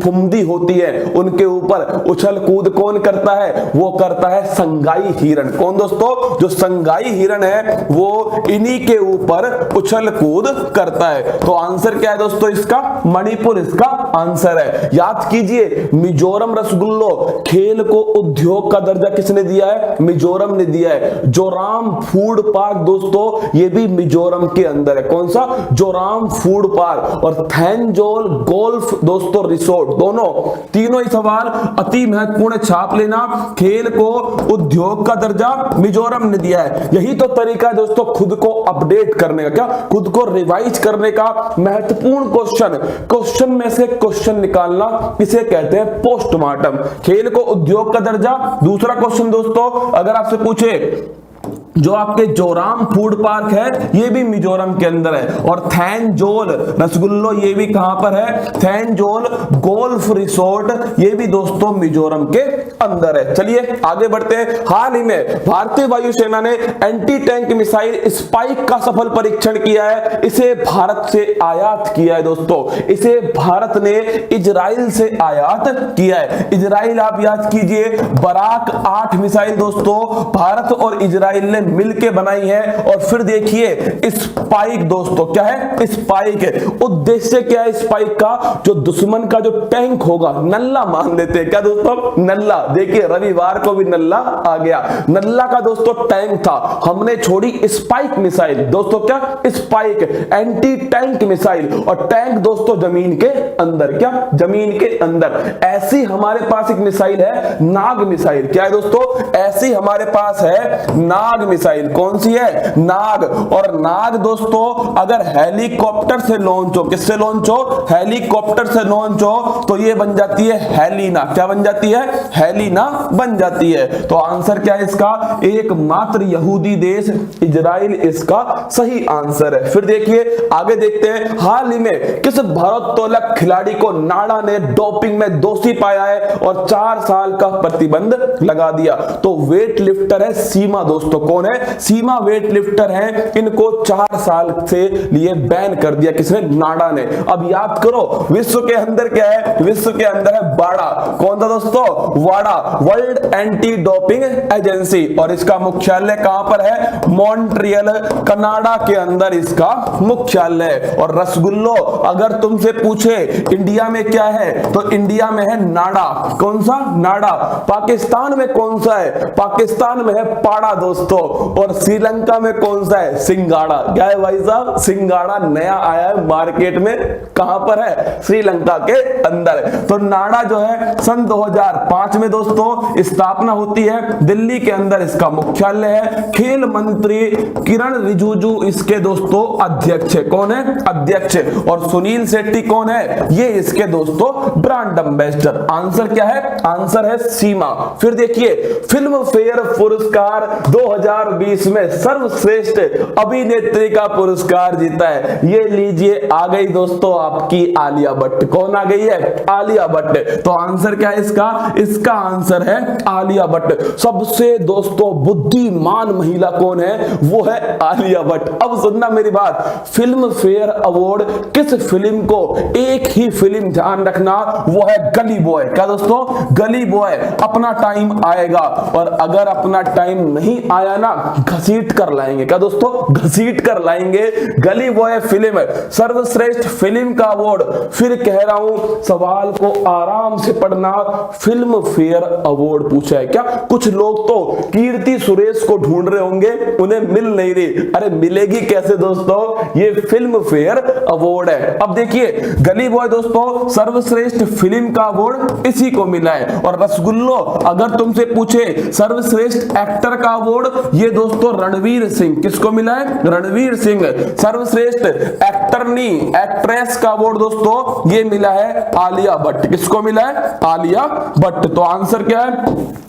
फुमदी होती है उनके ऊपर उछल कूद कौन करता है, वो करता है संगाई हिरण। कौन दोस्तों, जो संगाई हिरण है वो इन्हीं के ऊपर उछल कूद करता है। तो आंसर क्या है दोस्तों इसका, मणिपुर इसका आंसर है। याद कीजिए मिजोरम रसगुल्लो खेल को उद्योग का दर्जा किसने दिया है, मिजोरम ने दिया है। जोराम फूड पार्क दोस्तों ये भी मिजोरम के अंदर है, कौन सा, जोराम फूड पार्क। और थैंजोल गोल्फ दोस्तों रिसोर्ट, दोनों तीनों ही सवाल अति महत्वपूर्ण, छाप लेना। खेल को उद्योग का दर्जा मिजोरम ने दिया है। यही तो तरीका है दोस्तों खुद को अपडेट करने का, क्या, खुद को रिवाइज करने का। महत्वपूर्ण क्वेश्चन में से क्वेश्चन निकालना, इसे कहते हैं पोस्टमार्टम। खेल को उद्योग का दर्जा। दूसरा क्वेश्चन दोस्तों अगर आपसे पूछे जो आपके जोराम फूड पार्क है ये भी मिजोरम के अंदर है। और थैंजोल रसगुल्लो ये भी कहां पर है, थैंजोल गोल्फ रिसोर्ट ये भी दोस्तों मिजोरम के अंदर है। चलिए आगे बढ़ते हैं। हाल ही में भारतीय वायुसेना ने एंटी टैंक मिसाइल स्पाइक का सफल परीक्षण किया है। इसे भारत से आयात किया है दोस्तों, इसे भारत ने इजराइल से आयात किया है। इजराइल आप याद कीजिए बराक 8 मिसाइल दोस्तों भारत और इजराइल ने मिलके बनाई है। और फिर देखिए स्पाइक दोस्तों क्या है, स्पाइक। उद्देश्य क्या है स्पाइक का, जो दुश्मन का जो टैंक होगा, नल्ला मान लेते हैं क्या दोस्तों, नल्ला। देखिए रविवार को भी नल्ला आ गया, नल्ला का दोस्तों टैंक था, हमने छोड़ी स्पाइक मिसाइल दोस्तों, क्या स्पाइक एंटी टैंक मिसाइल। और टैंक दोस्तों जमीन के अंदर, क्या जमीन के अंदर। ऐसी हमारे पास एक मिसाइल है नाग मिसाइल, क्या है दोस्तों, ऐसी हमारे पास है नाग मिसाइल। कौन सी है, नाग। और नाग दोस्तों अगर हेलीकॉप्टर से लॉन्च हो, किससे लॉन्च हो, हेलीकॉप्टर से लॉन्च हो, तो ये बन जाती है हेलिना। क्या बन जाती है, हेलिना बन जाती है। तो आंसर क्या है इसका, एकमात्र यहूदी देश इजराइल इसका सही आंसर है। फिर देखिए आगे देखते हैं। हाल ही में किस भारोत्तोलक खिलाड़ी को नाडा ने डोपिंग में दोषी पाया है और 4 साल का प्रतिबंध लगा दिया। तो वेट लिफ्टर है सीमा दोस्तों। कौन है, सीमा वेट लिफ्टर है। इनको 4 साल से लिए बैन कर दिया किसने, नाडा ने। अब याद करो विश्व के अंदर क्या है, विश्व के अंदर है वाडा। कौन था दोस्तों, वाडा, वर्ल्ड एंटी डोपिंग एजेंसी। और इसका मुख्यालय कहां पर है, मॉन्ट्रियल कनाडा के अंदर इसका मुख्यालय है। और रसगुल्लो अगर तुमसे पूछे इंडिया में क्या है, तो इंडिया में है नाडा। कौन सा, नाडा। पाकिस्तान में कौन सा है, पाकिस्तान में है पाड़ा दोस्तों। और श्रीलंका में कौन सा है, सिंगाड़ा। क्या है भाई साहब, सिंगाड़ा नया आया है मार्केट में, कहां पर है, श्रीलंका के अंदर। तो नाडा जो है सन 2005 में दोस्तों स्थापना होती है, दिल्ली के अंदर इसका मुख्यालय है। खेल मंत्री किरण रिजिजू इसके दोस्तों अध्यक्ष है। कौन है, अध्यक्ष। और सुनील शेट्टी कौन है, ये इसके दोस्तों ब्रांड एम्बेसडर। आंसर क्या है, आंसर है सीमा। फिर देखिए फिल्म फेयर पुरस्कार 2020 में सर्वश्रेष्ठ अभिनेत्री का पुरस्कार जीता है। ये लीजिए आ गई दोस्तों आपकी आलिया भट्ट। कौन आ गई है, आलिया भट्ट। तो आंसर क्या है इसका, इसका आंसर है आलिया भट्ट। सबसे दोस्तों बुद्धिमान महिला कौन है, वो है आलिया भट्ट। अब सुनना मेरी बात, फिल्म फेयर अवार्ड किस फिल्म को, एक ही फिल्म ध्यान रखना, वो है गली बॉय। क्या दोस्तों, गली बॉय। अपना टाइम आएगा, और अगर अपना टाइम नहीं आया ना घसीट कर लाएंगे। क्या दोस्तों? घसीट कर लाएंगे। गली बॉय फिल्म सर्वश्रेष्ठ फिल्म का अवार्ड, फिर कह रहा हूं सवाल को आराम से पढ़ना, फिल्म फेयर अवार्ड पूछा है। क्या कुछ लोग तो कीर्ति सुरेश को ढूंढ रहे होंगे, उन्हें मिल नहीं रही। अरे मिलेगी कैसे दोस्तों? ये फिल्म फेयर अवार्ड है। अब देखिए गली बॉय दोस्तों सर्वश्रेष्ठ फिल्म का अवार्ड इसी को मिला है। और रसगुल्लो अगर तुमसे पूछे सर्वश्रेष्ठ एक्टर का अवार्ड, ये दोस्तों रणवीर सिंह, किसको मिला है? रणवीर सिंह। सर्वश्रेष्ठ एक्टरनी एक्ट्रेस का अवार्ड दोस्तों ये मिला है आलिया भट्ट। किसको मिला है? आलिया भट्ट। तो आंसर क्या है?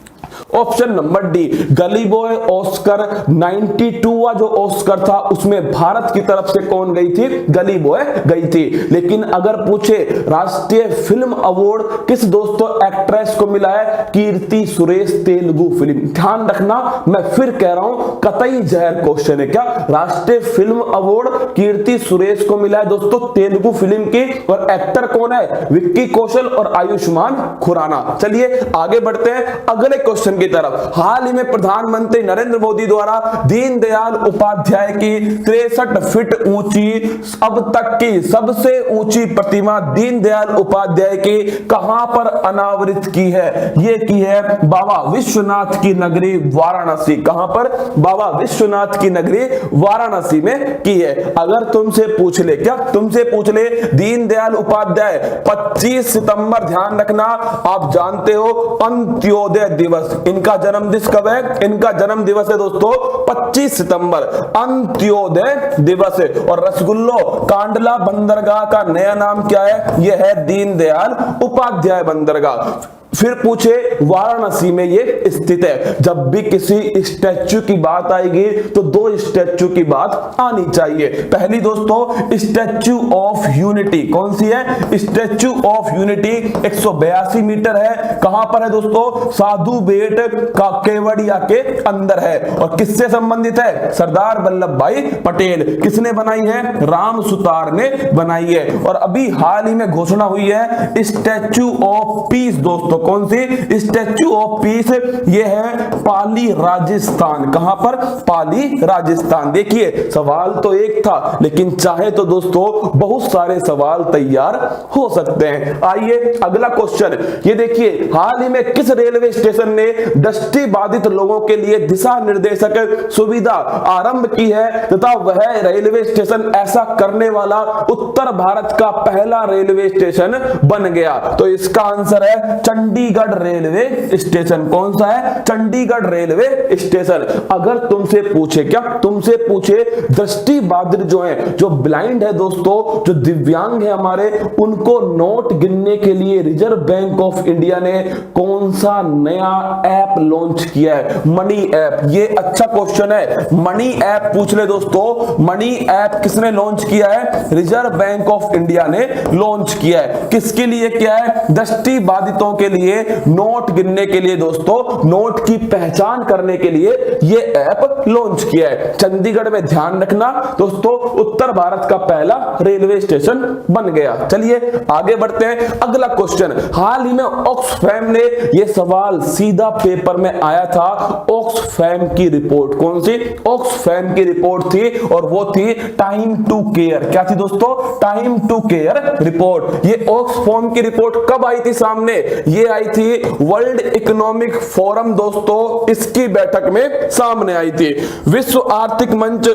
Option number D. गली बॉय ऑस्कर 92वां जो ऑस्कर था उसमें भारत की तरफ से कौन गई थी? गली बॉय गई थी। लेकिन अगर पूछे राष्ट्रीय फिल्म अवार्ड किस दोस्तों एक्ट्रेस को मिला है? कीर्ति सुरेश, तेलुगु फिल्म। ध्यान रखना, मैं फिर कह रहा हूं कतई जहर क्वेश्चन है। क्या राष्ट्रीय फिल्म अवार्ड कीर्ति सुरेश को मिला है दोस्तों तेलुगु फिल्म की, और एक्टर कौन है? विक्की कौशल और आयुष्मान खुराना। चलिए आगे बढ़ते हैं अगले क्वेश्चन की तरफ। हाल ही में प्रधानमंत्री नरेंद्र मोदी द्वारा दीनदयाल उपाध्याय की 63 फीट ऊंची अब तक की सबसे ऊंची प्रतिमा दीनदयाल उपाध्याय की कहां पर अनावृत की है? ये की है बाबा विश्वनाथ की नगरी वाराणसी। कहां पर? बाबा विश्वनाथ की नगरी वाराणसी में की है। अगर तुमसे पूछ ले, क्या तुमसे पूछ ले दीनदयाल उपाध्याय 25 सितंबर, ध्यान रखना आप जानते हो अंत्योदय दिवस, इनका जन्म दिवस कब है? इनका जन्म दिवस है दोस्तों 25 सितंबर, अंत्योदय दिवस है। और रसगुल्लो कांडला बंदरगाह का नया नाम क्या है? यह है दीनदयाल उपाध्याय बंदरगाह। फिर पूछे वाराणसी में ये स्थित है। जब भी किसी स्टैच्यू की बात आएगी तो दो स्टैच्यू की बात आनी चाहिए। पहली दोस्तों स्टैच्यू ऑफ यूनिटी, कौन सी है? स्टैच्यू ऑफ यूनिटी 182 मीटर है। कहां पर है दोस्तों? साधु बेट का केवड़िया के अंदर है। और किससे संबंधित है? सरदार वल्लभ भाई पटेल। किसने बनाई है? राम सुतार ने बनाई है। और अभी हाल ही में घोषणा हुई है स्टैच्यू ऑफ पीस दोस्तों, कौन सी? स्टैच्यू ऑफ पीस, ये है पाली राजस्थान। कहां पर? पाली राजस्थान। देखिए सवाल तो एक था, लेकिन चाहे तो दोस्तों बहुत सारे सवाल तैयार हो सकते हैं। आइए अगला क्वेश्चन, ये देखिए हाल ही में किस रेलवे स्टेशन ने दृष्टि बाधित लोगों के लिए दिशा निर्देशक सुविधा आरंभ की है, तथा वह रेलवे स्टेशन ऐसा करने वाला उत्तर भारत का पहला रेलवे स्टेशन बन गया? तो इसका आंसर है चंडीगढ़ रेलवे स्टेशन। कौन सा है? Chandigarh railway station. अगर तुमसे पूछे, क्या तुमसे पूछे दृष्टि बाधित जो है, जो ब्लाइंड है दोस्तों, जो दिव्यांग है हमारे, उनको नोट गिनने के लिए रिजर्व बैंक ऑफ इंडिया ने कौन सा नया ऐप लॉन्च किया है? Money app. ये अच्छा क्वेश्चन है। मनी ऐप पूछ ले दोस्तों। मनी ऐप किसने लॉन्च किया है? रिजर्व बैंक ऑफ इंडिया ने लॉन्च किया है। किसके लिए किया है? दृष्टि बाधितों के लिए, नोट गिनने के लिए दोस्तों, नोट की पहचान करने के लिए ये ऐप लॉन्च किया है। चंडीगढ़ में, ध्यान रखना दोस्तों, उत्तर भारत का पहला रेलवे स्टेशन बन गया। चलिए आगे बढ़ते हैं अगला क्वेश्चन। हाल ही में ऑक्सफैम ने ये सवाल सीधा पेपर में आया था। ऑक्सफैम की रिपोर्ट, कौन सी? ऑक्सफैम की रिपोर्ट थी, और वो थी टाइम टू केयर। क्या थी दोस्तों? Time to care report. ये ऑक्सफैम की रिपोर्ट कब आई थी सामने? ये आई थी वर्ल्ड इकोनॉमिक फोरम दोस्तों, इसकी बैठक में सामने आई थी। विश्व आर्थिक मंच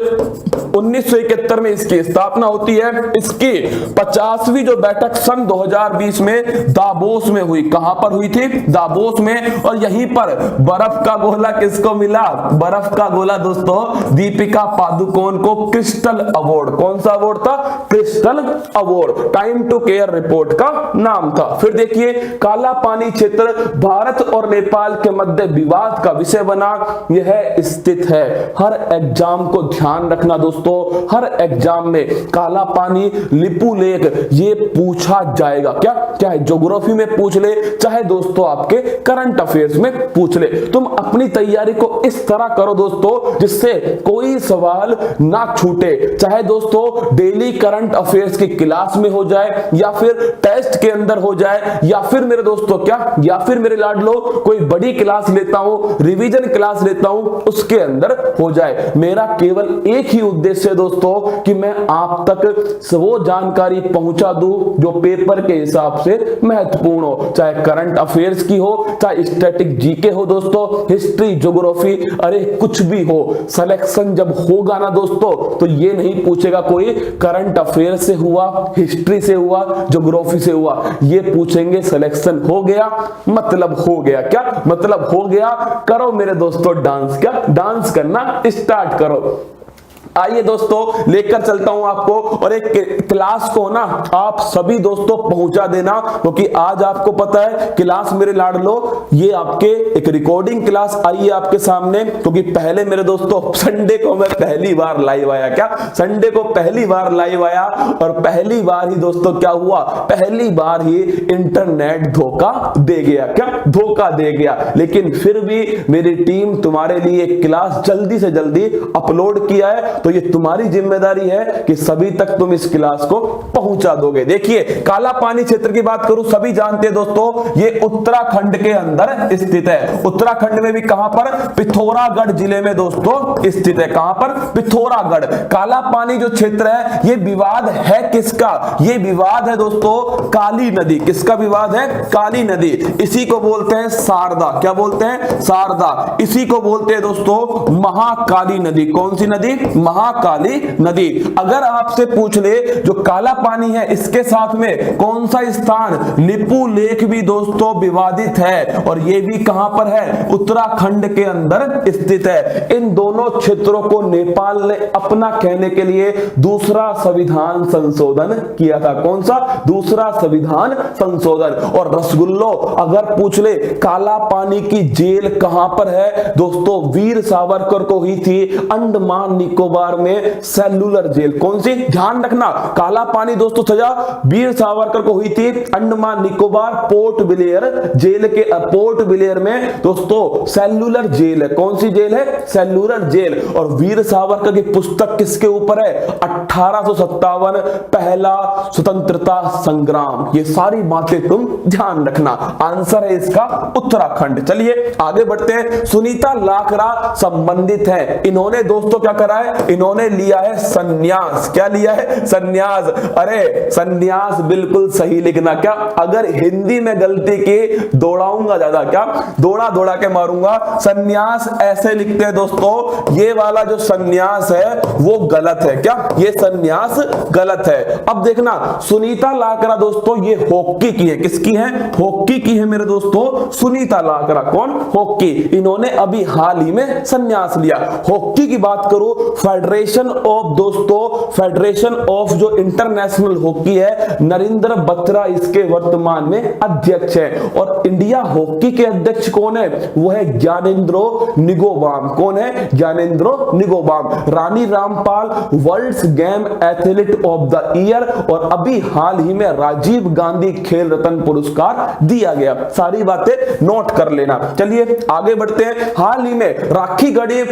1971 में इसकी स्थापना होती है। इसकी 50वीं जो बैठक सन 2020 में दावोस में हुई। कहां पर हुई थी? दावोस में। और यहीं पर बर्फ का गोला किसको मिला? बर्फ का गोला दोस्तों दीपिका पादुकोण को क्रिस्टल अवार्ड। कौन सा अवार्ड था? Crystal award. Time to care report का नाम था। फिर देखिए काला पानी क्षेत्र भारत और नेपाल के मध्य विवाद का विषय बना। यह स्थित है, हर एग्जाम को ध्यान रखना दोस्तों, हर एग्जाम में काला पानी, लिपू लेक ये पूछा जाएगा। क्या चाहे ज्योग्राफी में पूछ ले, चाहे दोस्तों आपके करंट अफेयर्स में पूछ ले। तुम अपनी तैयारी को इस तरह करो दोस्तों जिससे कोई सवाल ना छूटे, चाहे दोस्तों डेली करंट अफेयर्स की क्लास में हो जाए, या फिर टेस्ट के अंदर हो जाए, या फिर मेरे दोस्तों क्या क्या, या फिर मेरे लाडलो कोई बड़ी क्लास लेता हूं, रिवीजन क्लास लेता हूं, उसके अंदर हो जाए। मेरा केवल एक ही उद्देश्य है दोस्तों कि मैं आप तक वो जानकारी पहुंचा दूं जो पेपर के हिसाब से महत्वपूर्ण हो, चाहे करंट अफेयर्स की हो, चाहे स्टैटिक जीके हो दोस्तों, हिस्ट्री, ज्योग्राफी, अरे कुछ भी हो। सिलेक्शन जब होगा ना दोस्तों तो ये नहीं पूछेगा कोई करंट अफेयर से हुआ, हिस्ट्री से हुआ, ज्योग्राफी से हुआ, ये पूछेंगे सिलेक्शन हो गया मतलब हो गया। क्या मतलब हो गया? करो मेरे दोस्तों डांस, क्या डांस करना स्टार्ट करो। आइए दोस्तों लेकर चलता हूं आपको, और एक क्लास को ना आप सभी दोस्तों पहुंचा देना, क्योंकि आज आपको पता है क्लास मेरे लाडलो ये आपके एक रिकॉर्डिंग क्लास आई है आपके सामने, क्योंकि पहले मेरे दोस्तों संडे को मैं पहली बार लाइव आया। क्या संडे को पहली बार लाइव आया, और पहली बार ही दोस्तों क्या हुआ, पहली बार ही इंटरनेट धोखा दे गया। क्या धोखा दे गया, लेकिन फिर भी मेरी टीम तुम्हारे लिए क्लास जल्दी से जल्दी अपलोड किया है, तो ये तुम्हारी जिम्मेदारी है कि सभी तक तुम इस क्लास को पहुंचा दोगे। देखिए काला पानी क्षेत्र की बात करूं, सभी जानते हैं दोस्तों ये उत्तराखंड के अंदर स्थित है। उत्तराखंड में भी कहां पर, पिथौरागढ़ जिले में दोस्तों स्थित है। कहां पर, पिथौरागढ़। काला पानी जो क्षेत्र है ये विवाद है किसका, ये विवाद है दोस्तों काली नदी। किसका विवाद है? काली नदी। इसी को बोलते हैं शारदा। क्या बोलते हैं? शारदा। इसी को बोलते हैं दोस्तों महाकाली नदी। कौन सी नदी? महाकाली नदी। अगर आपसे पूछ ले जो काला पानी है इसके साथ में कौन सा स्थान, लिपू लेक भी दोस्तों विवादित है, और ये भी कहां पर है, उत्तराखंड के अंदर स्थित है। इन दोनों क्षेत्रों को नेपाल ने अपना कहने के लिए दूसरा संविधान संशोधन किया था। कौन सा? दूसरा संविधान संशोधन। और रसगुल्लो अगर पूछ ले काला पानी की जेल कहां पर है दोस्तों, वीर सावरकर को ही थी अंडमान निकोबार में सेल्युलर जेल। कौन सी? ध्यान रखना, काला पानी दोस्तों सजा वीर सावरकर को हुई थी अंडमान निकोबार पोर्ट ब्लेयर जेल के, पोर्ट ब्लेयर में दोस्तों सेल्युलर जेल है। कौन सी जेल है? Cellular jail. और वीर सावरकर की पुस्तक किसके ऊपर है? 1857 पहला स्वतंत्रता संग्राम। ये सारी बातें तुम ध्यान रखना। आंसर है इसका उत्तराखंड। चलिए आगे बढ़ते हैं। सुनीता लाकरा संबंधित है, इन्होंने दोस्तों क्या करा है, इन्होंने लिया है संन्यास। क्या लिया है? संन्यास। अरे संन्यास बिल्कुल सही लिखना। क्या अगर हिंदी में गलती की दौड़ाऊंगा ज्यादा, क्या दौड़ा दौड़ा के मारूंगा। संन्यास ऐसे लिखते हैं दोस्तों, ये वाला जो संन्यास है वो गलत है। क्या ये संन्यास गलत है? अब देखना सुनीता लाकरा दोस्तों ये हॉकी की है। किसकी है? हॉकी की है मेरे दोस्तों सुनीता लाकरा। कौन? हॉकी। इन्होंने अभी हाल ही में संन्यास लिया। हॉकी की बात करूं, फेडरेशन ऑफ दोस्तों, फेडरेशन ऑफ जो इंटरनेशनल हॉकी है, नरेंद्र बत्रा इसके वर्तमान में अध्यक्ष है। और इंडिया हॉकी के अध्यक्ष कौन है? वो है ज्ञानेंद्रो निगोबाम। कौन है? Gyanendro Ningombam. Rani Rampal world game athlete of the year, और अभी हाल ही में राजीव गांधी खेल रत्न पुरस्कार दिया गया। सारी बातें नोट कर लेना। चलिए आगे बढ़ते हैं। हाल ही में राखी गढ़ी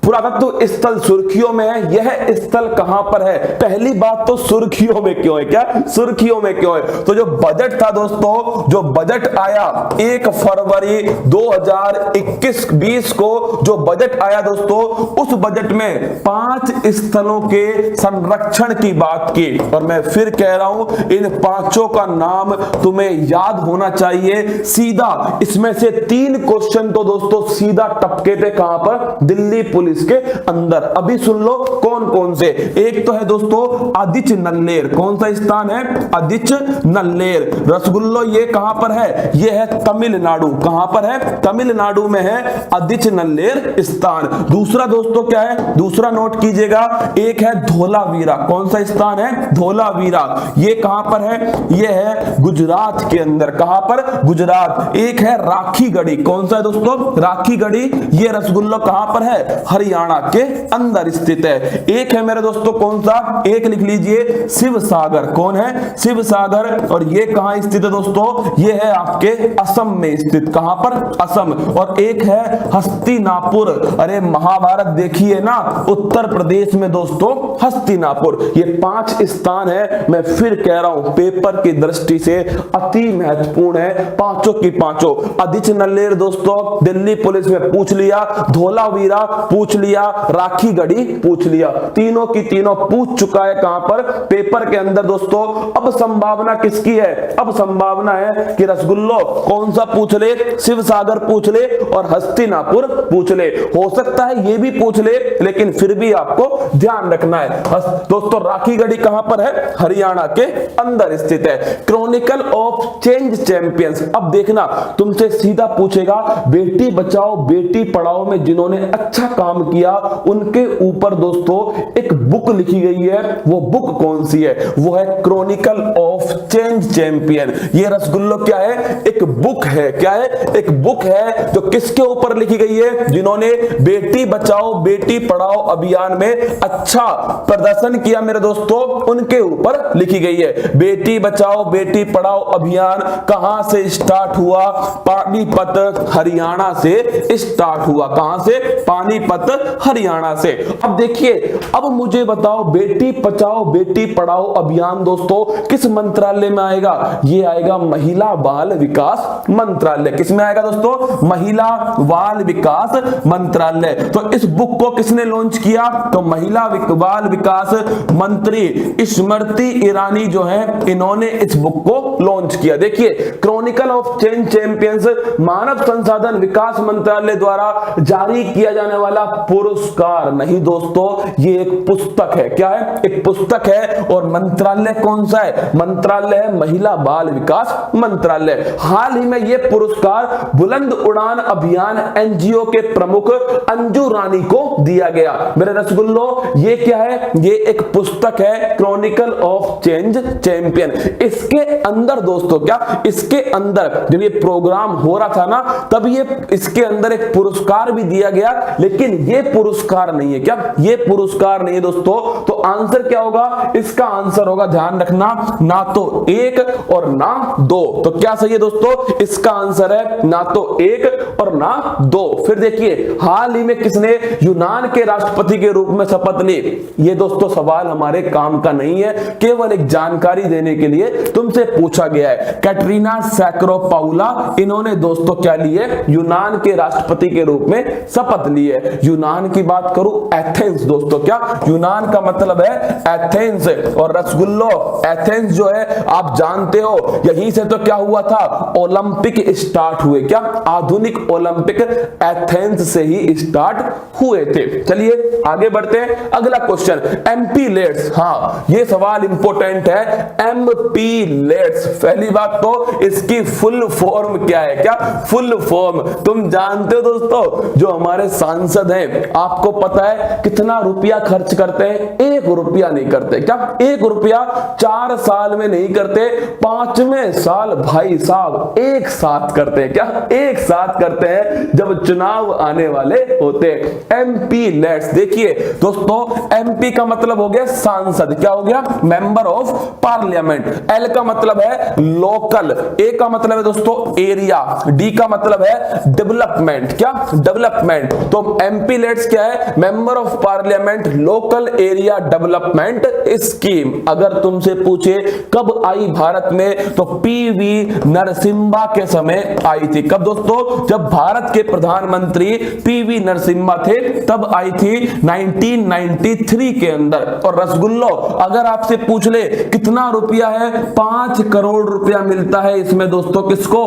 पुरातत्व स्थल सुर्खियों में है। यह स्थल कहां पर है? पहली बात तो सुर्खियों में क्यों है? क्या सुर्खियों में क्यों है? तो जो बजट था दोस्तों, जो बजट आया 1 फरवरी 2021-20 को जो बजट आया दोस्तों, उस बजट में 5 स्थलों के संरक्षण की बात की। और मैं फिर कह रहा हूं इन 5 का नाम तुम्हें याद होना चाहिए सीधा। इसमें से 3 क्वेश्चन तो दोस्तों सीधा टपके थे कहां पर? दिल्ली पुलिस के अंदर। अभी सुन लो कौन कौन से। एक तो है दोस्तों आदिच नल्लेर। कौन सा स्थान है? आदिच नल्लेर। रसगुल्लो ये कहां पर है? ये है तमिलनाडु। कहां पर है? तमिलनाडु में है आदिच नल्लेर स्थान। दूसरा दोस्तों क्या है? दूसरा नोट कीजिएगा, एक है धोलावीरा। कौन सा स्थान है? धोलावीरा। ये कहां पर है? ये है गुजरात के अंदर। कहां पर? गुजरात। एक है राखी गढ़ी। कौन सा है दोस्तों? राखी गढ़ी। ये रसगुल्लो कहां पर है? हरियाणा के अंदर स्थित है। एक है मेरे दोस्तों कौन सा, एक लिख लीजिए शिव सागर। कौन है, शिव सागर। और ये कहां स्थित है दोस्तों, ये है आपके असम में स्थित। कहां पर, असम। और एक है हस्तिनापुर। अरे महाभारत देखिए ना, उत्तर प्रदेश में दोस्तों हस्तिनापुर। ये 5 स्थान है, मैं फिर कह रहा हूं पेपर की दृष्टि से अति महत्वपूर्ण है, पांचों की पांचों। अधिच नल्लेर दोस्तों दिल्ली पुलिस में पूछ लिया, धोलावीरा पूछ लिया, राखी गढ़ी पूछ लिया, तीनों की तीनों पूछ चुका है कहां पर, पेपर के अंदर दोस्तों। अब संभावना किसकी है, अब संभावना है कि रसगुल्लो कौन सा पूछ ले, शिव सागर पूछ ले और हस्तिनापुर पूछ ले। हो सकता है ये भी पूछ ले, लेकिन फिर भी आपको ध्यान रखना है दोस्तों राखी गढ़ी कहां पर है, हरियाणा के अंदर स्थित है। Chronicle of change champions. अब देखना तुमसे सीधा पूछेगा, बेटी बचाओ बेटी पढ़ाओ में जिन्होंने अच्छा काम किया उनके ऊपर दोस्तों एक बुक लिखी गई है, वो बुक कौन सी है, वो है क्रॉनिकल ऑफ चेंज चैंपियन। ये रसगुल्लो क्या है, एक बुक है। क्या है, एक बुक है जो किसके ऊपर लिखी गई है, जिन्होंने बेटी बचाओ बेटी पढ़ाओ अभियान में अच्छा प्रदर्शन किया मेरे दोस्तों, उनके ऊपर लिखी गई है। बेटी बचाओ बेटी पढ़ाओ अभियान कहां से स्टार्ट हुआ, पानीपत हरियाणा से स्टार्ट हुआ। कहां से, पानीपत हरियाणा से। अब देखिए, अब मुझे बताओ बेटी बचाओ बेटी पढ़ाओ अभियान दोस्तों किस मंत्रालय में आएगा, ये आएगा महिला बाल विकास मंत्रालय। किसमें आएगा दोस्तों, महिला बाल विकास मंत्रालय। तो इस बुक को किसने लॉन्च किया, तो महिला बाल विकास मंत्री स्मृति ईरानी जो है, इन्होंने इस बुक को लॉन्च किया। देखिए, क्रॉनिकल ऑफ चेंज चैंपियंस मानव संसाधन विकास मंत्रालय द्वारा जारी किया जाने वाला पुरस्कार नहीं दोस्तों, ये एक पुस्तक है। क्या है, एक पुस्तक है। और मंत्रालय कौन सा है, मंत्रालय है महिला बाल विकास मंत्रालय। हाल ही में यह पुरस्कार बुलंद उड़ान अभियान एनजीओ के प्रमुख अंजू रानी को दिया गया। मेरे रसगुल्लो, ये क्या है, ये एक पुस्तक है क्रॉनिकल ऑफ चेंज चैंपियन। इसके अंदर दोस्तों क्या, इसके अंदर जब ये प्रोग्राम हो रहा था ना, तब ये इसके अंदर एक पुरस्कार भी दिया गया, लेकिन ये पुरस्कार नहीं है। क्या, ये पुरस्कार नहीं है दोस्तों। तो आंसर क्या होगा, इसका आंसर होगा, ध्यान रखना, ना तो 1 और ना 2। तो क्या सही है दोस्तों, इसका आंसर है ना तो 1 और ना 2। फिर देखिए, हाल ही में किसने यूनान के राष्ट्रपति के रूप में शपथ ली। ये दोस्तों सवाल हमारे काम का नहीं है, केवल एक जानकारी देने के लिए तुमसे पूछा गया है। कैटरीना सैकरोपाउला, इन्होंने दोस्तों क्या लिए, यूनान के राष्ट्रपति के रूप में शपथ ली है। यूनान की बात करूं, एथेंस दोस्तों, क्या यूनान का मतलब है एथेंस। और रसगुल्लो, एथेंस जो है आप जानते हो, यहीं से तो क्या हुआ था, ओलंपिक स्टार्ट हुए। क्या, आधुनिक ओलंपिक एथेंस से ही स्टार्ट हुए थे। चलिए आगे बढ़ते हैं। अगला क्वेश्चन, एमपी लेट्स। हाँ, ये सवाल इंपॉर्टेंट है, एमपी लेट्स। पहली बात तो इसकी फुल फॉर्म क्या है, क्या फुल फॉर्म तुम जानते हो दोस्तों। जो हमारे सांसद हैं, आपको पता है कितना रुपया खर्च करते हैं, 1 रुपया नहीं करते। क्या, 1 रुपया 4 साल में नहीं करते, 5वें साल भाई साहब एक साथ करते हैं। क्या, एक साथ करते हैं जब चुनाव आने वाले होते हैं। MP let's. देखिए दोस्तों, एमपी का मतलब हो गया सांसद। क्या हो गया, मेंबर ऑफ पार्लियामेंट। एल का मतलब है लोकल, ए का मतलब है दोस्तों एरिया, डी का मतलब है डेवलपमेंट। क्या, डेवलपमेंट। तो एमपी लेट्स क्या है, member of parliament local area development scheme. अगर तुमसे पूछे कब आई भारत में, तो पीवी नरसिम्हा के समय आई थी। कब दोस्तों, जब भारत के प्रधानमंत्री पीवी नरसिम्हा थे तब आई थी 1993 के अंदर। और रसगुल्लो, अगर आपसे पूछ ले कितना रुपया है, 5 करोड़ रुपया मिलता है इसमें दोस्तों। किसको,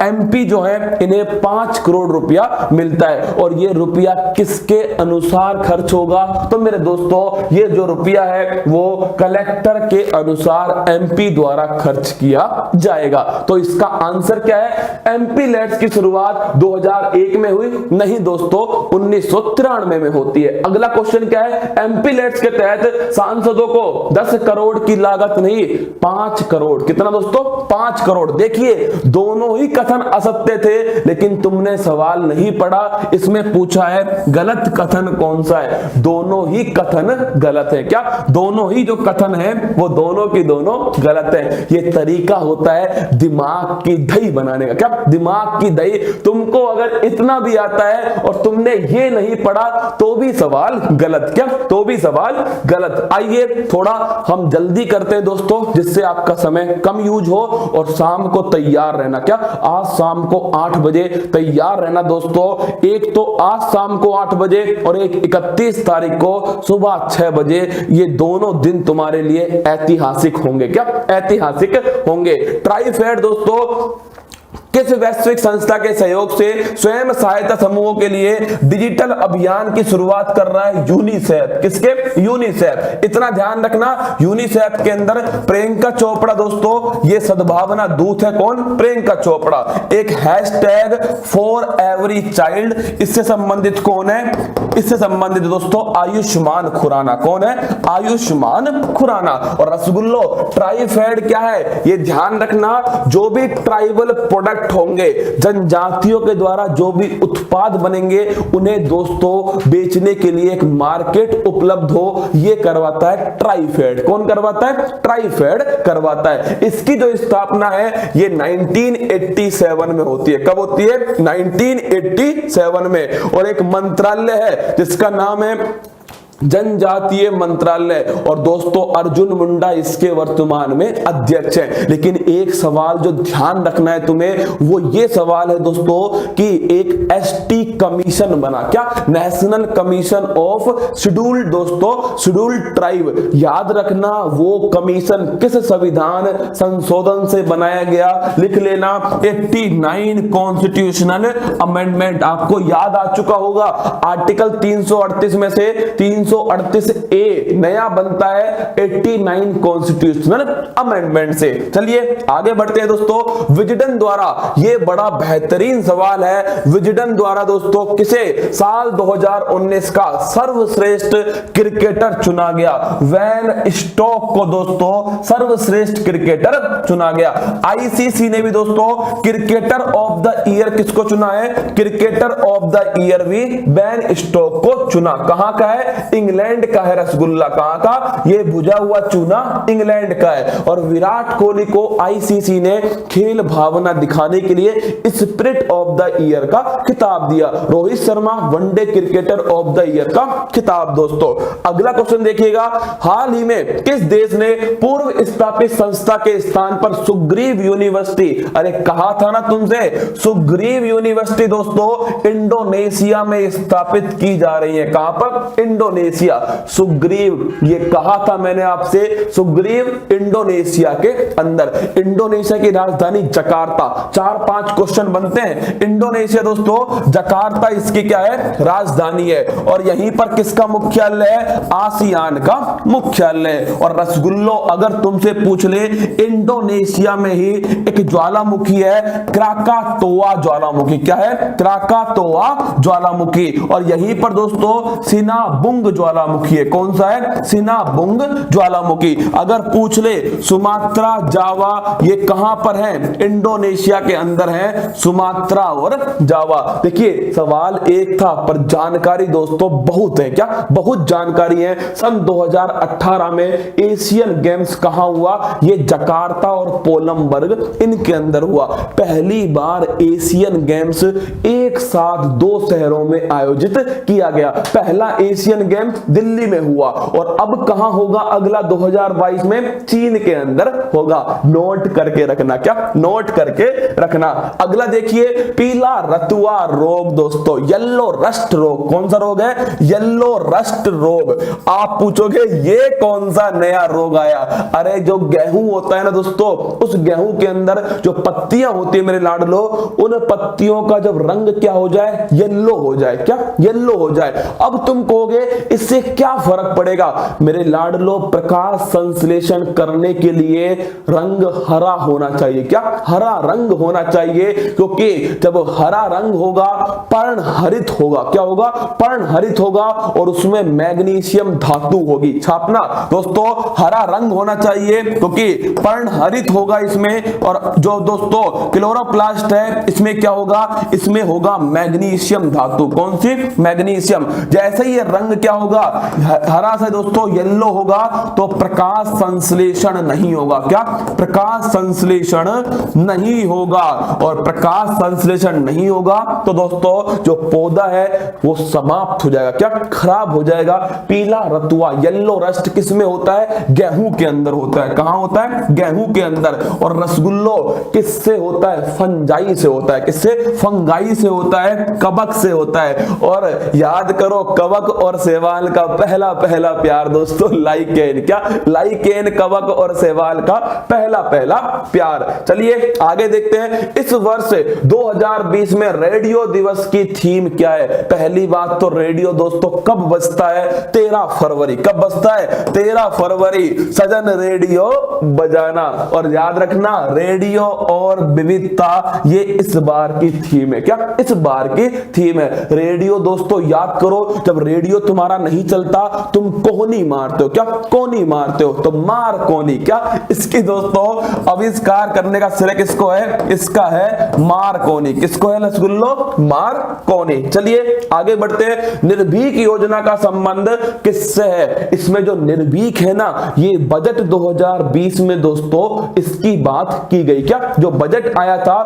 एमपी जो है, इन्हें 5 करोड़ रुपया मिलता है। और ये रुपया किसके अनुसार खर्च होगा, तो मेरे दोस्तों ये जो रुपया है वो कलेक्टर के अनुसार एमपी द्वारा खर्च किया जाएगा। तो इसका आंसर क्या है, एमपी लेट्स की शुरुआत 2001 में हुई नहीं दोस्तों, 1993 में होती है। अगला क्वेश्चन क्या है, एमपी लेट्स के तहत सांसदों को 10 करोड़ की लागत नहीं, 5 करोड़। कितना दोस्तों, 5 करोड़। देखिए, दोनों ही कथन असत्य थे, लेकिन तुमने सवाल नहीं पढ़ा। इसमें पूछा है, गलत कथन कौन सा है? दोनों ही कथन गलत है। क्या? दोनों ही जो कथन है वो दोनों की दोनों गलत है। ये तरीका होता है दिमाग की दही बनाने का। क्या? दिमाग की दही। तुमको अगर इतना भी आता है और तुमने ये नहीं पढ़ा तो भी सवाल गलत। क्या? तो भी सवाल गलत। आइए थोड़ा हम जल्दी करते हैं दोस्तों, जिससे आपका समय कम यूज हो और शाम को तैयार रहना। क्या? आज शाम को 8 बजे तैयार रहना दोस्तों। एक तो आज शाम को 8 बजे और एक 31 तारीख को सुबह 6 बजे। ये दोनों दिन तुम्हारे लिए ऐतिहासिक होंगे। क्या? ऐतिहासिक होंगे। ट्राइफेड दोस्तों किस वैश्विक संस्था के सहयोग से स्वयं सहायता समूहों के लिए डिजिटल अभियान की शुरुआत कर रहा है? यूनिसेफ। किसके? यूनिसेफ। इतना ध्यान रखना, यूनिसेफ के अंदर प्रियंका चोपड़ा दोस्तों ये सद्भावना दूत है। कौन? प्रियंका चोपड़ा। एक हैशटैग फॉर एवरी चाइल्ड, इससे संबंधित कौन है? इससे संबंधित दोस्तों आयुष्मान खुराना। कौन है? आयुष्मान खुराना। और रसगुल्लो ट्राइफेड क्या है ये ध्यान रखना, जो भी ट्राइबल प्रोडक्ट होंगे, जनजातियों के द्वारा जो भी उत्पाद बनेंगे उन्हें दोस्तों बेचने के लिए एक मार्केट उपलब्ध हो, ये करवाता है ट्राइफेड। कौन करवाता है? ट्राइफेड करवाता है। इसकी जो स्थापना है ये 1987 में होती है। कब होती है? 1987 में। और एक मंत्रालय है जिसका नाम है जनजातीय मंत्रालय। और दोस्तों अर्जुन मुंडा इसके वर्तमान में अध्यक्ष हैं। लेकिन एक सवाल जो ध्यान रखना है तुम्हें, वो ये सवाल है दोस्तों कि एक एसटी कमीशन बना। क्या? नेशनल कमीशन ऑफ शेड्यूल्ड दोस्तों, शेड्यूल्ड ट्राइब। याद रखना वो कमीशन किस संविधान संशोधन से बनाया गया? लिख लेना 89 कॉन्स्टिट्यूशनल अमेंडमेंट। आपको याद आ चुका होगा आर्टिकल 338 में से 338 ए नया बनता है 89 कॉन्स्टिट्यूशनल अमेंडमेंट से। चलिए आगे बढ़ते हैं दोस्तों। विजडन द्वारा, ये बड़ा बेहतरीन सवाल है, विजडन द्वारा दोस्तों किसे साल 2019 का सर्वश्रेष्ठ क्रिकेटर चुना गया? वैन स्टॉक को दोस्तों सर्वश्रेष्ठ क्रिकेटर चुना गया। आईसीसी ने भी दोस्तों क्रिकेटर ऑफ द ईयर किसको चुना है? क्रिकेटर ऑफ द ईयर भी वैन स्टॉक को चुना। कहां का है? इंग्लैंड का है रसगुल्ला। कहां का? ये भुजा हुआ चूना इंग्लैंड का है। और विराट कोहली को आईसीसी ने खेल भावना दिखाने के लिए स्पिरिट ऑफ द ईयर का खिताब दिया। Rohit Sharma one day cricketer of the year का खिताब दोस्तों। अगला क्वेश्चन देखिएगा, हाल ही में किस देश ने पूर्व स्थापित संस्था के स्थान पर सुग्रीव यूनिवर्सिटी, अरे कहा था ना तुमसे, सुग्रीव यूनिवर्सिटी दोस्तों इंडोनेशिया में स्थापित की जा रही है। कहां पर? इंडोनेशिया। सुग्रीव, ये कहा था मैंने आपसे, सुग्रीव इंडोनेशिया के अंदर। इंडोनेशिया की राजधानी जकार्ता। 4-5 क्वेश्चन बनते हैं। इंडोनेशिया दोस्तों जकार्ता इसकी क्या है? राजधानी है। और यहीं पर किसका मुख्यालय है? आसियान का मुख्यालय। और रसगुल्लो अगर तुमसे पूछ ले, इंडोनेशिया में ही एक ज्वालामुखी है, क्राकातोआ ज्वालामुखी। क्या है? क्राकातोआ ज्वालामुखी। और यहीं पर दोस्तों सिनाबुंग ज्वालामुखी है। कौन सा है? सिनाबुंग ज्वालामुखी। अगर पूछ ले सुमात्रा, जावा, ये कहां पर है? इंडोनेशिया के अंदर है सुमात्रा और जावा। देखिए सवाल एक था पर जानकारी दोस्तों बहुत है। क्या? बहुत जानकारी है। सन 2018 में एशियन गेम्स कहां हुआ? ये जकार्ता और पोलमबर्ग इनके अंदर हुआ। पहली बार एशियन गेम्स एक साथ 2 शहरों में आयोजित किया गया। पहला एशियन गेम दिल्ली में हुआ और अब कहां होगा? अगला 2022 में चीन के अंदर होगा। नोट करके रखना। क्या? नोट करके रखना। अगला देखिए, पीला रतुआ रोग दोस्तों, येलो रस्ट रोग। कौन सा रोग है? येलो रस्ट रोग। आप पूछोगे ये कौन सा नया रोग आया? अरे जो गेहूं होता है ना दोस्तों, उस गेहूं के अंदर जो पत्तियां होती है मेरे लाडलो, उन पत्तियों का जब रंग क्या हो जाए? येलो हो जाए। क्या? येलो हो जाए। अब तुम कहोगे इससे क्या फर्क पड़ेगा मेरे लाडलो? प्रकाश संश्लेषण करने के लिए रंग हरा होना चाहिए। क्या? हरा रंग होना चाहिए, क्योंकि जब हरा रंग होगा पर्णहरित होगा। क्या होगा? पर्णहरित होगा और उसमें मैग्नीशियम धातु होगी। छापना दोस्तों, हरा रंग होना चाहिए क्योंकि पर्णहरित होगा इसमें। और जो दोस्तों क्लोरोप्लास्ट है इसमें क्या होगा? इसमें होगा मैग्नीशियम धातु। कौन सी? मैग्नीशियम। जैसे ही ये रंग क्या होगा? हरा से दोस्तों येलो होगा, तो प्रकाश संश्लेषण नहीं होगा। क्या? प्रकाश संश्लेषण नहीं होगा। और प्रकाश संश्लेषण नहीं होगा तो दोस्तों जो पौधा है वो समाप्त हो जाएगा। क्या? खराब हो जाएगा। पीला रतुआ, येलो रस्ट किस में होता है? गेहूं के अंदर होता है। कहां होता है? गेहूं के अंदर। और रसगुल्लो किससे होता है? फंजाई से होता है। किससे? फंगाई से होता है, कवक से होता है। और याद करो, कवक और शैवाल का पहला पहला प्यार दोस्तों लाइकेन। क्या? लाइकेन, कवक और शैवाल का पहला पहला प्यार। चलिए आगे देखते हैं। इस वर्ष 2020 में रेडियो दिवस की थीम क्या है? पहली बात तो रेडियो दोस्तों कब बजता है? 13 फरवरी। कब बजता है? 13 फरवरी। सजन रेडियो बजाना। और याद रखना, रेडियो और विविधता ये इस बार की थीम है। क्या? इस बार की थीम है। रेडियो दोस्तों याद करो, जब रेडियो तुम्हारा नहीं चलता तुम कोहनी मारते हो। क्या? कोहनी मारते हो। तो मार कोहनी। क्या? इसकी दोस्तों आविष्कार करने का श्रेय किसको है? इसका है मार्कोनी। किसको है रसगुल्लो? मार्कोनी। चलिए आगे बढ़ते हैं। निर्भीक योजना का संबंध किससे है? इसमें जो निर्भीक है ना, ये बजट 2020 में दोस्तों इसकी बात की गई। क्या? जो बजट आया था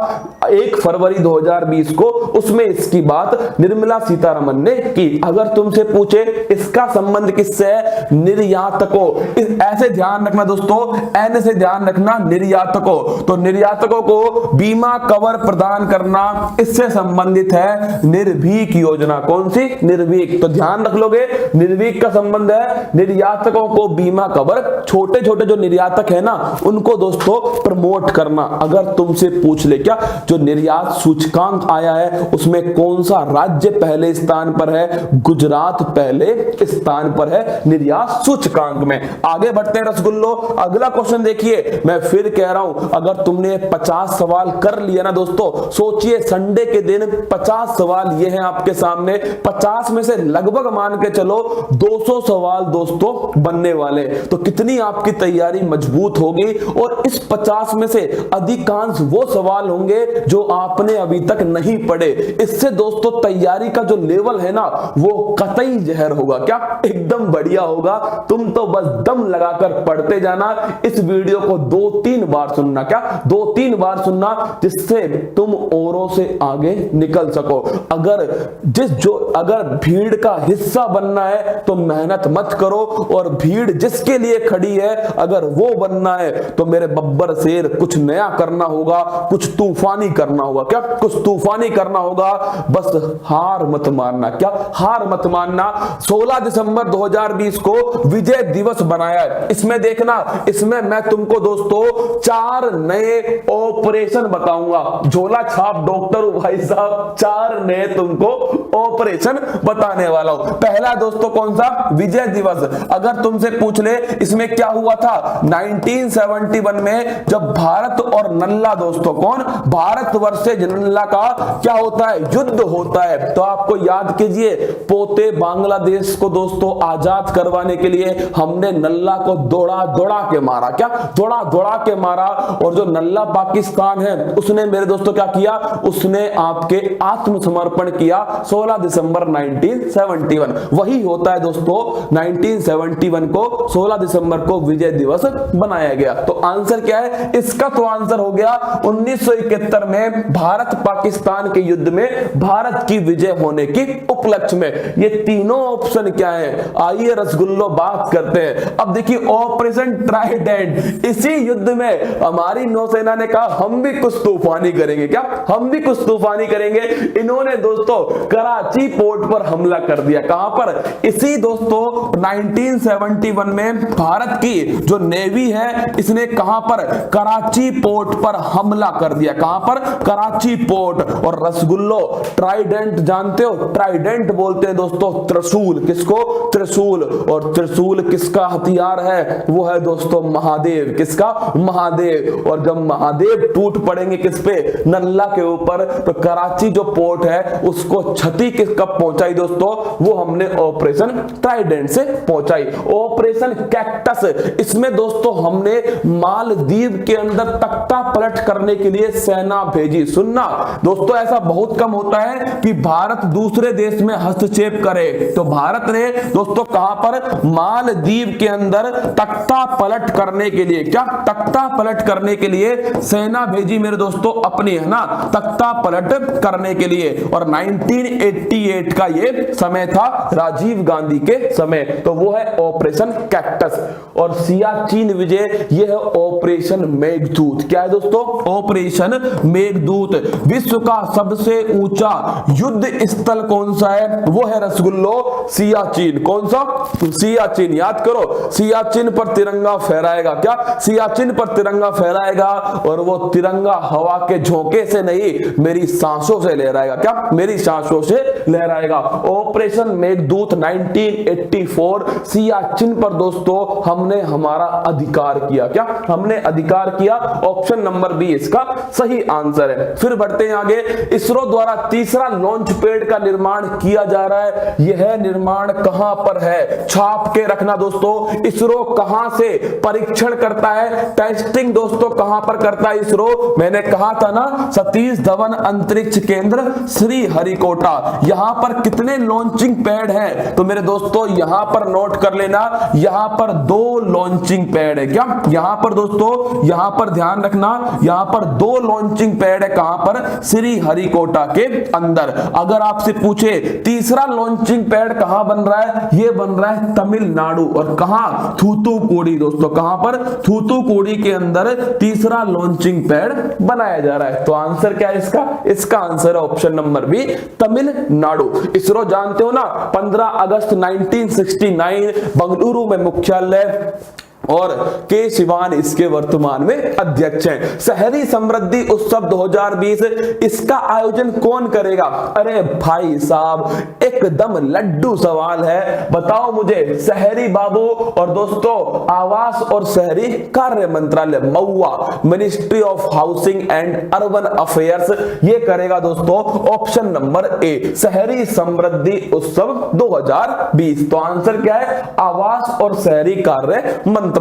1 फरवरी 2020 को, उसमें इसकी बात निर्मला सीतारमन ने की। अगर तुमसे पूछे इसका संबंध किससे है? निर्यातकों। ऐसे ध्यान रखना दोस्तों, एन से ध्यान रखना, निर्यातकों। तो निर्यातकों को बीमा कवर प्रदान करना इससे संबंधित है निर्भीक योजना। कौन सी? निर्भीक। तो ध्यान रख लोगे, निर्भीक का संबंध है निर्यातकों को बीमा कवर। छोटे छोटे जो निर्यातक है ना, उनको दोस्तों प्रमोट करना। अगर तुमसे पूछ ले क्या जो निर्यात सूचकांक आया है उसमें कौन सा राज्य पहले स्थान पर है? गुजरात पहले स्थान पर है निर्यात सूचकांक में। आगे बढ़ते हैं रसगुल्लो। अगला क्वेश्चन देखिए, मैं फिर कह रहा हूं, अगर तुमने 50 सवाल कर लिया ना दोस्तों, सोचिए संडे के दिन 50 सवाल ये हैं आपके सामने। 50 में से लगभग मान के चलो 200 सवाल दोस्तों बनने वाले। तो कितनी आपकी तैयारी मजबूत होगी। और इस 50 में से अधिकांश वो सवाल होंगे जो आपने अभी तक नहीं पढ़े। इससे दोस्तों तैयारी का जो लेवल है ना, वो कतई जहर होगा। क्या? एकदम बढ़िया होगा। तुम तो बस दम लगाकर पढ़ते जाना। इस वीडियो को 2-3 बार सुनना। क्या? 2-3 बार सुनना, जिससे तुम औरों से आगे निकल सको। अगर भीड़ का हिस्सा बनना है तो मेहनत मत करो, और भीड़ जिसके लिए खड़ी है अगर वो बनना है तो मेरे बब्बर शेर कुछ नया करना होगा, कुछ तूफानी करना होगा। क्या? कुछ तूफानी करना होगा। बस हार मत मानना। क्या? हार मत मानना। 16 दिसंबर 2020 को विजय दिवस बनाया है। इसमें देखना, इसमें मैं तुमको दोस्तों 4 नए ऑपरेशन बताऊंगा। झोला छाप डॉक्टर भाई साहब, 4 नए तुमको ऑपरेशन बताने वाला हूं। पहला दोस्तों कौन सा? विजय दिवस। अगर तुमसे पूछ ले इसमें क्या हुआ था 1971 में, जब भारत और नल्ला दोस्तों, कौन? भारत वर्सेज नल्ला का क्या होता है? युद्ध होता है। तो आपको याद कीजिए, पोते बांग्लादेश को दोस्तों आजाद करवाने के लिए हमने नल्ला को दौड़ा दौड़ा के मारा। क्या? दौड़ा दौड़ा के मारा। और जो नल्ला पाकिस्तान है उसने मेरे दोस्तों क्या किया? उसने आपके आत्मसमर्पण किया 16 दिसंबर 1971। वही होता है दोस्तों 1971 को 16 दिसंबर को विजय दिवस बनाया गया। तो आंसर क्या है इसका? तो आंसर हो गया 1971 में भारत पाकिस्तान के युद्ध में भारत की विजय होने की उपलक्ष्य में। ये तीनों ऑप्शन क्या है? आइए रसगुल्लो बात करते हैं। अब देखिए ऑपरेशन ट्राइडेंट, इसी युद्ध में हमारी नौसेना ने कहा हम भी कुछ तूफानी करेंगे। क्या? हम भी कुछ तूफानी करेंगे। इन्होंने दोस्तों कराची पोर्ट पर हमला कर दिया। कहां पर? इसी दोस्तों 1971 में भारत की जो नेवी है इसने कहां पर? कराची पोर्ट पर हमला कर दिया। कहां पर? कराची पोर्ट। और रसगुल्लो ट्राइडेंट जानते हो? ट्राइडेंट बोलते हैं दोस्तों त्रिशूल। त्रिशूल, किसको? त्रिशूल। और त्रिशूल किसका हथियार है? वो है दोस्तों महादेव। किसका? महादेव। और जब महादेव टूट पड़ेंगे किस पे? नल्ला के ऊपर, तो कराची जो पोर्ट है उसको क्षति किस कब पहुंचाई दोस्तों? वो हमने ऑपरेशन ट्राइडेंट से पहुंचाई। ऑपरेशन कैक्टस, इसमें दोस्तों हमने मालदीव के अंदर तख्ता पलट करने के लिए सेना भेजी। सुनना दोस्तों, ऐसा बहुत कम होता है कि भारत दूसरे देश में हस्तक्षेप करे। तो भारत ने दोस्तों कहां पर? मालदीव के अंदर तख्ता पलट करने के लिए, क्या? तख्ता पलट करने के लिए सेना भेजी मेरे दोस्तों अपनी, है ना, तख्ता पलट करने के लिए। और 1988 का ये समय था, राजीव गांधी के समय। तो वो है ऑपरेशन कैक्टस। और सियाचिन विजय, ये है ऑपरेशन मेघदूत। क्या है दोस्तों? ऑपरेशन मेघदूत। विश्व का सबसे ऊंचा युद्ध स्थल कौन सा है? वो है रसगुल्लो सियाचिन। कौन सा? सियाचिन। याद करो, सियाचिन पर तिरंगा फहराएगा। क्या? सियाचिन पर तिरंगा फहराएगा। और वो तिरंगा हवा के झोंके से नहीं, मेरी सांसों से लहराएगा। क्या? मेरी सांसों से लहराएगा। ऑपरेशन मेघदूत 1984 सियाचिन पर दोस्तों हमने हमारा अधिकार किया। क्या? हमने अधिकार किया। ऑप्शन नंबर बी इसका सही आंसर है। फिर बढ़ते हैं आगे। इसरो द्वारा तीसरा लॉन्च पैड का निर्माण किया जा रहा है। यह निर्माण कहां पर है? छाप के रखना दोस्तों। इसरो कहां से परीक्षण करता है? टेस्टिंग दोस्तों कहां पर करता है इसरो? मैंने कहा था ना, सतीश धवन अंतरिक्ष केंद्र श्रीहरिकोटा। यहां पर कितने लॉन्चिंग पैड हैं? तो मेरे दोस्तों यहां पर नोट कर लेना, यहां पर 2 लॉन्चिंग पैड है। क्या? यहां पर दोस्तों, यहां पर ध्यान रखना, यहां पर 2 लॉन्चिंग पैड है। कहां पर? श्रीहरिकोटा के अंदर। अगर आपसे पूछे तीसरा लॉन्चिंग पैड कहां बन रहा है? ये बन रहा है तमिलनाडु। और कहां? थूथुकुडी दोस्तों। कहां पर? थूथुकुडी के अंदर तीसरा लॉन्चिंग पैड बनाया जा रहा है। तो आंसर क्या है इसका? इसका आंसर है option number B, Tamil Nadu. ISRO जानते हो ना, 15 अगस्त 1969 बंगलुरु में मुख्यालय, और के शिवान इसके वर्तमान में अध्यक्ष हैं। शहरी समृद्धि उत्सव 2020, इसका आयोजन कौन करेगा? अरे भाई साहब, एकदम लड्डू सवाल है। बताओ मुझे, शहरी बाबू और दोस्तों आवास और शहरी कार्य मंत्रालय, MoHUA, ministry of housing and urban affairs, ये करेगा दोस्तों ऑप्शन नंबर ए, शहरी समृद्धि उत्सव 2020। तो आंसर क्या है? आवास और शहरी कार्य मंत्रालय।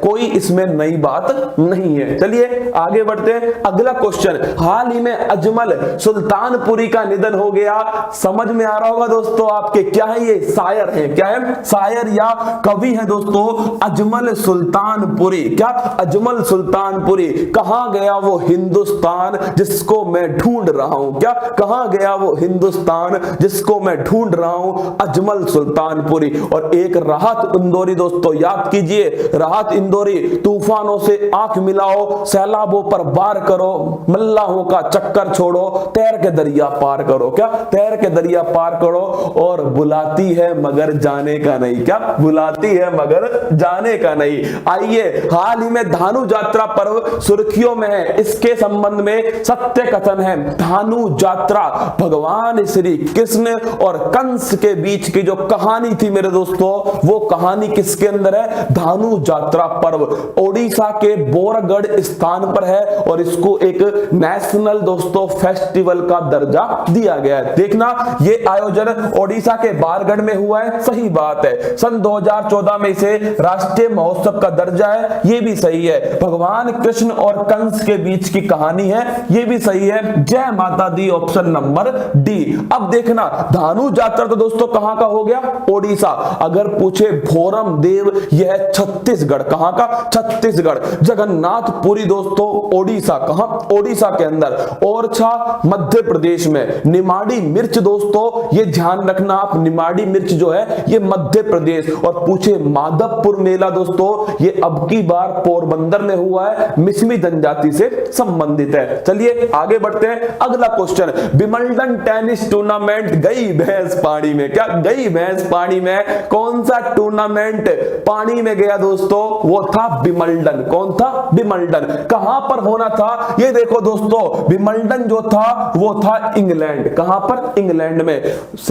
कोई इसमें नई बात नहीं है। चलिए आगे बढ़ते हैं। अगला क्वेश्चन, हाल ही में अजमल सुल्तानपुरी का निधन हो गया। समझ में आ रहा होगा दोस्तों आपके, क्या है ये? शायर है। क्या है? शायर या कवि है दोस्तों, अजमल सुल्तानपुरी। क्या? अजमल सुल्तानपुरी। कहां गया वो हिंदुस्तान जिसको मैं ढूंढ रहा हूं? क्या? कहां गया वो हिंदुस्तान जिसको मैं ढूंढ रहा हूं? अजमल सुल्तानपुरी। और एक राहत इंदौरी दोस्तों, याद कीजिए, राहत इंदौरी, तूफानों से आंख मिलाओ, सैलाबों पर वार करो, मल्लाहों का चक्कर छोड़ो, तैर के दरिया पार करो। क्या? तैर के दरिया पार करो। और बुलाती है मगर जाने का नहीं। क्या? बुलाती है मगर जाने का नहीं। आइए, हाल ही में धानु यात्रा पर्व सुर्खियों में है। इसके संबंध में सत्य कथन है। धानु यात्रा भगवान श्री कृष्ण और कंस के बीच की जो कहानी थी मेरे दोस्तों, वो कहानी किसके अंदर है? धानु यात्रा पर्व ओडिशा के बोरगढ़ स्थान पर है। और इसको एक नेशनल दोस्तों फेस्टिवल का दर्जा दिया गया है। देखना, ये आयोजन ओडिशा के बारगढ़ में हुआ है, सही बात है। सन 2014 में इसे राष्ट्रीय महोत्सव का दर्जा है, ये भी सही है। भगवान कृष्ण और कंस के बीच की कहानी है, ये भी सही है। जय माता दी, ऑप्शन नंबर डी। अब देखना, धानु यात्रा तो दोस्तों कहां का हो गया? ओडिशा। अगर पूछे भोरम देव, यह छत्तीसगढ़। कहां का? छत्तीसगढ़। जगन्नाथपुरी दोस्तों ओडिशा। कहां? ओडिशा के अंदर। ओरछा मध्य प्रदेश में। निमाड़ी मिर्च दोस्तों, ये ध्यान रखना आप, निमाड़ी मिर्च जो है ये मध्य प्रदेश। और पूछे माधवपुर मेला दोस्तों, ये अब की बार पोरबंदर में हुआ है, मिसमी जनजाति से संबंधित है। चलिए आगे बढ़ते हैं। अगला क्वेश्चन, विंबलडन टेनिस टूर्नामेंट गई भैंस पानी में। क्या? गई भैंस पानी में। कौन सा टूर्नामेंट पानी में गया दोस्तों? वो था विंबलडन। कौन था? विंबलडन। कहां पर होना था? ये देखो दोस्तों, विंबलडन जो था वो था इंग्लैंड। कहां पर? इंग्लैंड में।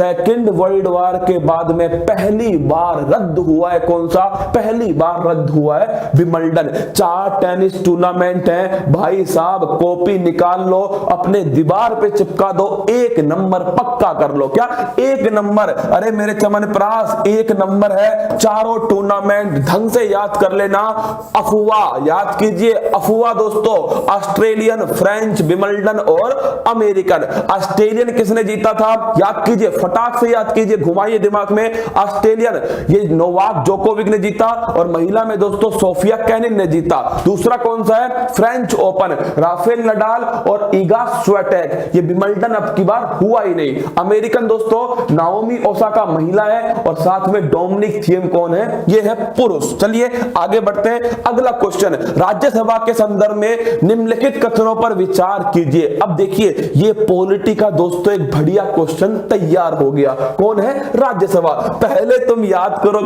सेकेंड वर्ल्ड वॉर के बाद में पहली बार रद्द हुआ है? कौन सा पहली बार रद्द हुआ है? विंबलडन। 4 टेनिस टूर्नामेंट है भाई साहब, कॉपी निकाल लो, अपने दीवार पे चिपका दो, 1 नंबर पक्का कर लो। क्या 1 नंबर? अरे मेरे चमनप्रास 1 नंबर है, चारों टूर्नामेंट ढंग से याद कर लेना। अफवाह याद कीजिए, अफवाह दोस्तों, ऑस्ट्रेलियन, फ्रेंच, विंबलडन और अमेरिकन। ऑस्ट्रेलियन किसने जीता था? याद कीजिए, फटाक से याद कीजिए, घुमाइए दिमाग में। ऑस्ट्रेलियन ये नोवाक जोकोविक ने जीता, और महिला में दोस्तों सोफिया केनिन ने जीता। दूसरा कौन सा है? फ्रेंच ओपन, राफेल नडाल और ईगा स्विएटेक। ये विंबलडन अब की बार हुआ ही नहीं। अमेरिकन दोस्तों नाओमी ओसाका महिला है, और साथ में डोमिनिक थिएम कौन है? ये है पुरुष। चलिए आगे बढ़ते हैं। अगला क्वेश्चन, राज्यसभा के संदर्भ में निम्नलिखित कथनों पर विचार कीजिए। अब देखिए ये पॉलिटी का दोस्तों एक बढ़िया क्वेश्चन तैयार हो गया। कौन है? राज्यसभा। पहले तुम याद करो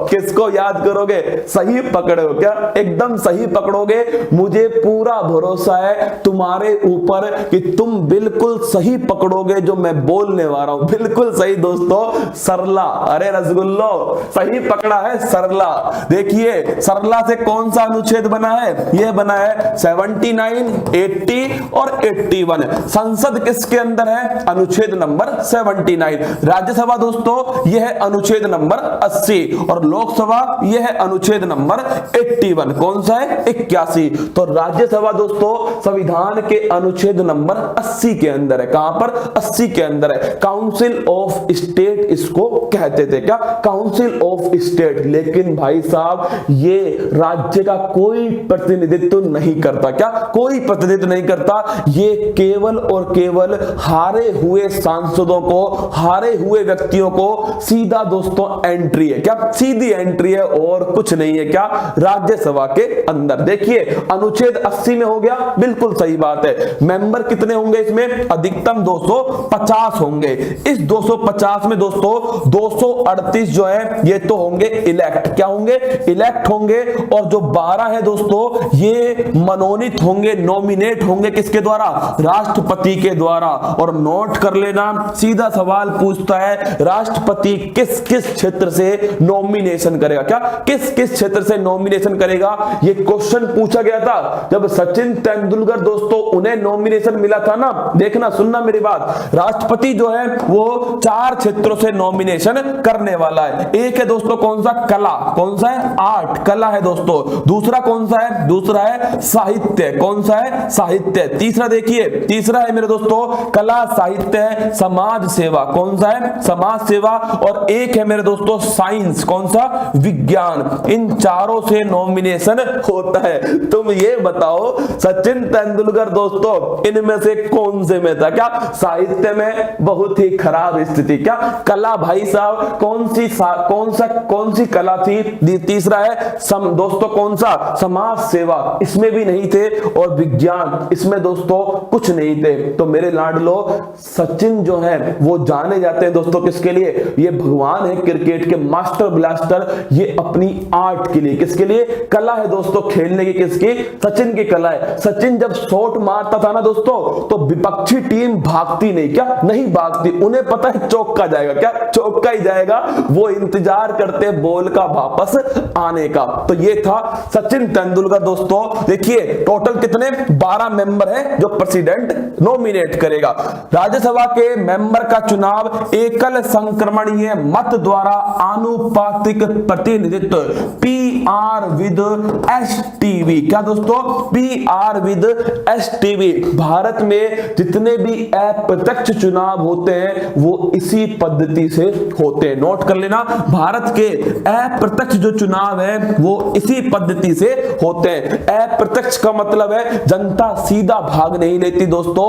किसको याद करोगे? सही पकड़ो क्या? एकदम सही पकड़ोगे, मुझे पूरा भरोसा है तुम्हारे ऊपर कि तुम बिल्कुल सही पकड़ोगे जो मैं बोलने वाला हूं। बिल्कुल सही दोस्तों, सरला। अरे रसगुल्लो, सही पकड़ा है, सरला। देखिए सरला से कौन सा अनुच्छेद बना है? यह बना है 79, 80 और 81। संसद किसके अंदर है? अनुच्छेद नंबर 79। राज्यसभा दोस्तों यह है अनुच्छेद नंबर 80, और लोकसभा यह है अनुच्छेद नंबर 81। कौन सा है? 81। तो राज्यसभा दोस्तों संविधान के अनुच्छेद नंबर 80 के अंदर है। कहां पर? 80 के अंदर है। काउंसिल ऑफ स्टेट इसको कहते थे। क्या? Council of state. लेकिन भाई साहब ये राज्य का कोई प्रतिनिधित्व नहीं करता। क्या? कोई प्रतिनिधित्व नहीं करता। ये केवल और केवल हारे हुए सांसदों को, हारे हुए व्यक्तियों को सीधा दोस्तों एंट्री है। क्या? सीधी एंट्री है और कुछ नहीं है। क्या? राज्यसभा के अंदर। देखिए अनुच्छेद 80 में हो गया, बिल्कुल सही बात है। मेंबर कितने होंगे इसमें? अधिकतम 250 होंगे। इस 250 में दोस्तों 238 जो है ये तो होंगे इलेक्ट। क्या होंगे? इलेक्ट होंगे। और जो 12 है दोस्तों ये मनोनीत होंगे, नॉमिनेट होंगे। किसके द्वारा? राष्ट्रपति के द्वारा। और नोट कर लेना, सीधा सवाल पूछता है राष्ट्रपति किस किस क्षेत्र से नॉमिनेशन करेगा। क्या? किस किस क्षेत्र से नॉमिनेशन करेगा? ये क्वेश्चन पूछा गया था जब सचिन तेंदुलकर दोस्तों उन्हें नॉमिनेशन मिला था ना। देखना, सुनना मेरी बात। राष्ट्रपति जो है वो 4 क्षेत्रों से नॉमिनेशन करने वाला है। एक है दोस्तों कौन सा? कला। कौन सा है? आर्ट, कला है दोस्तों। दूसरा कौन सा है? दूसरा है साहित्य। कौन सा है? साहित्य। तीसरा देखिए, तीसरा है मेरे दोस्तों कला, साहित्य, समाज सेवा। कौन सा है? समाज सेवा। और एक है मेरे दोस्तों साइंस। कौन सा? विज्ञान। इन चारों से नॉमिनेशन होता है। तुम ये बताओ सचिन तेंदुलकर दोस्तों इनमें से कौन से में था? क्या? साहित्य में बहुत ही खराब स्थिति। क्या? कला भाई साहब कौन सी कला थी? तीसरा है दोस्तों कौन सा? समाज सेवा, इसमें भी नहीं थे। और विज्ञान, इसमें दोस्तों कुछ नहीं थे। तो मेरे लाडलो सचिन जो है वो जाने जाते हैं दोस्तों किसके लिए? ये भगवान है क्रिकेट के, मास्टर ब्लास्टर। ये अपनी आर्ट के लिए, किसके लिए? कला है दोस्तों खेलने की। किसकी? सचिन की कला है। सचिन जब शॉट मारता था ना दोस्तों तो विपक्षी टीम भागती नहीं। क्या? नहीं भागती। उन्हें पता है चौका जाएगा। क्या? चौका ही जाएगा। वो इंतजार करते बॉल का वापस आने का। तो ये था सचिन तेंदुलकर दोस्तों। देखिए टोटल कितने? 12 मेंबर है जो प्रेसिडेंट नॉमिनेट करेगा। राज्यसभा के मेंबर का चुनाव एकल संक्रमणीय मत द्वारा आनुपातिक प्रतिनिधित्व PR विद STV। क्या दोस्तों? PR with STV। भारत में जितने भी अप्रत्यक्ष चुनाव होते हैं वो इसी पद्धति से होते हैं। नोट कर लेना, भारत के अप्रत्यक्ष जो चुनाव है वो इसी पद्धति से होते हैं। अप्रत्यक्ष का मतलब है जनता सीधा भाग नहीं लेती दोस्तों,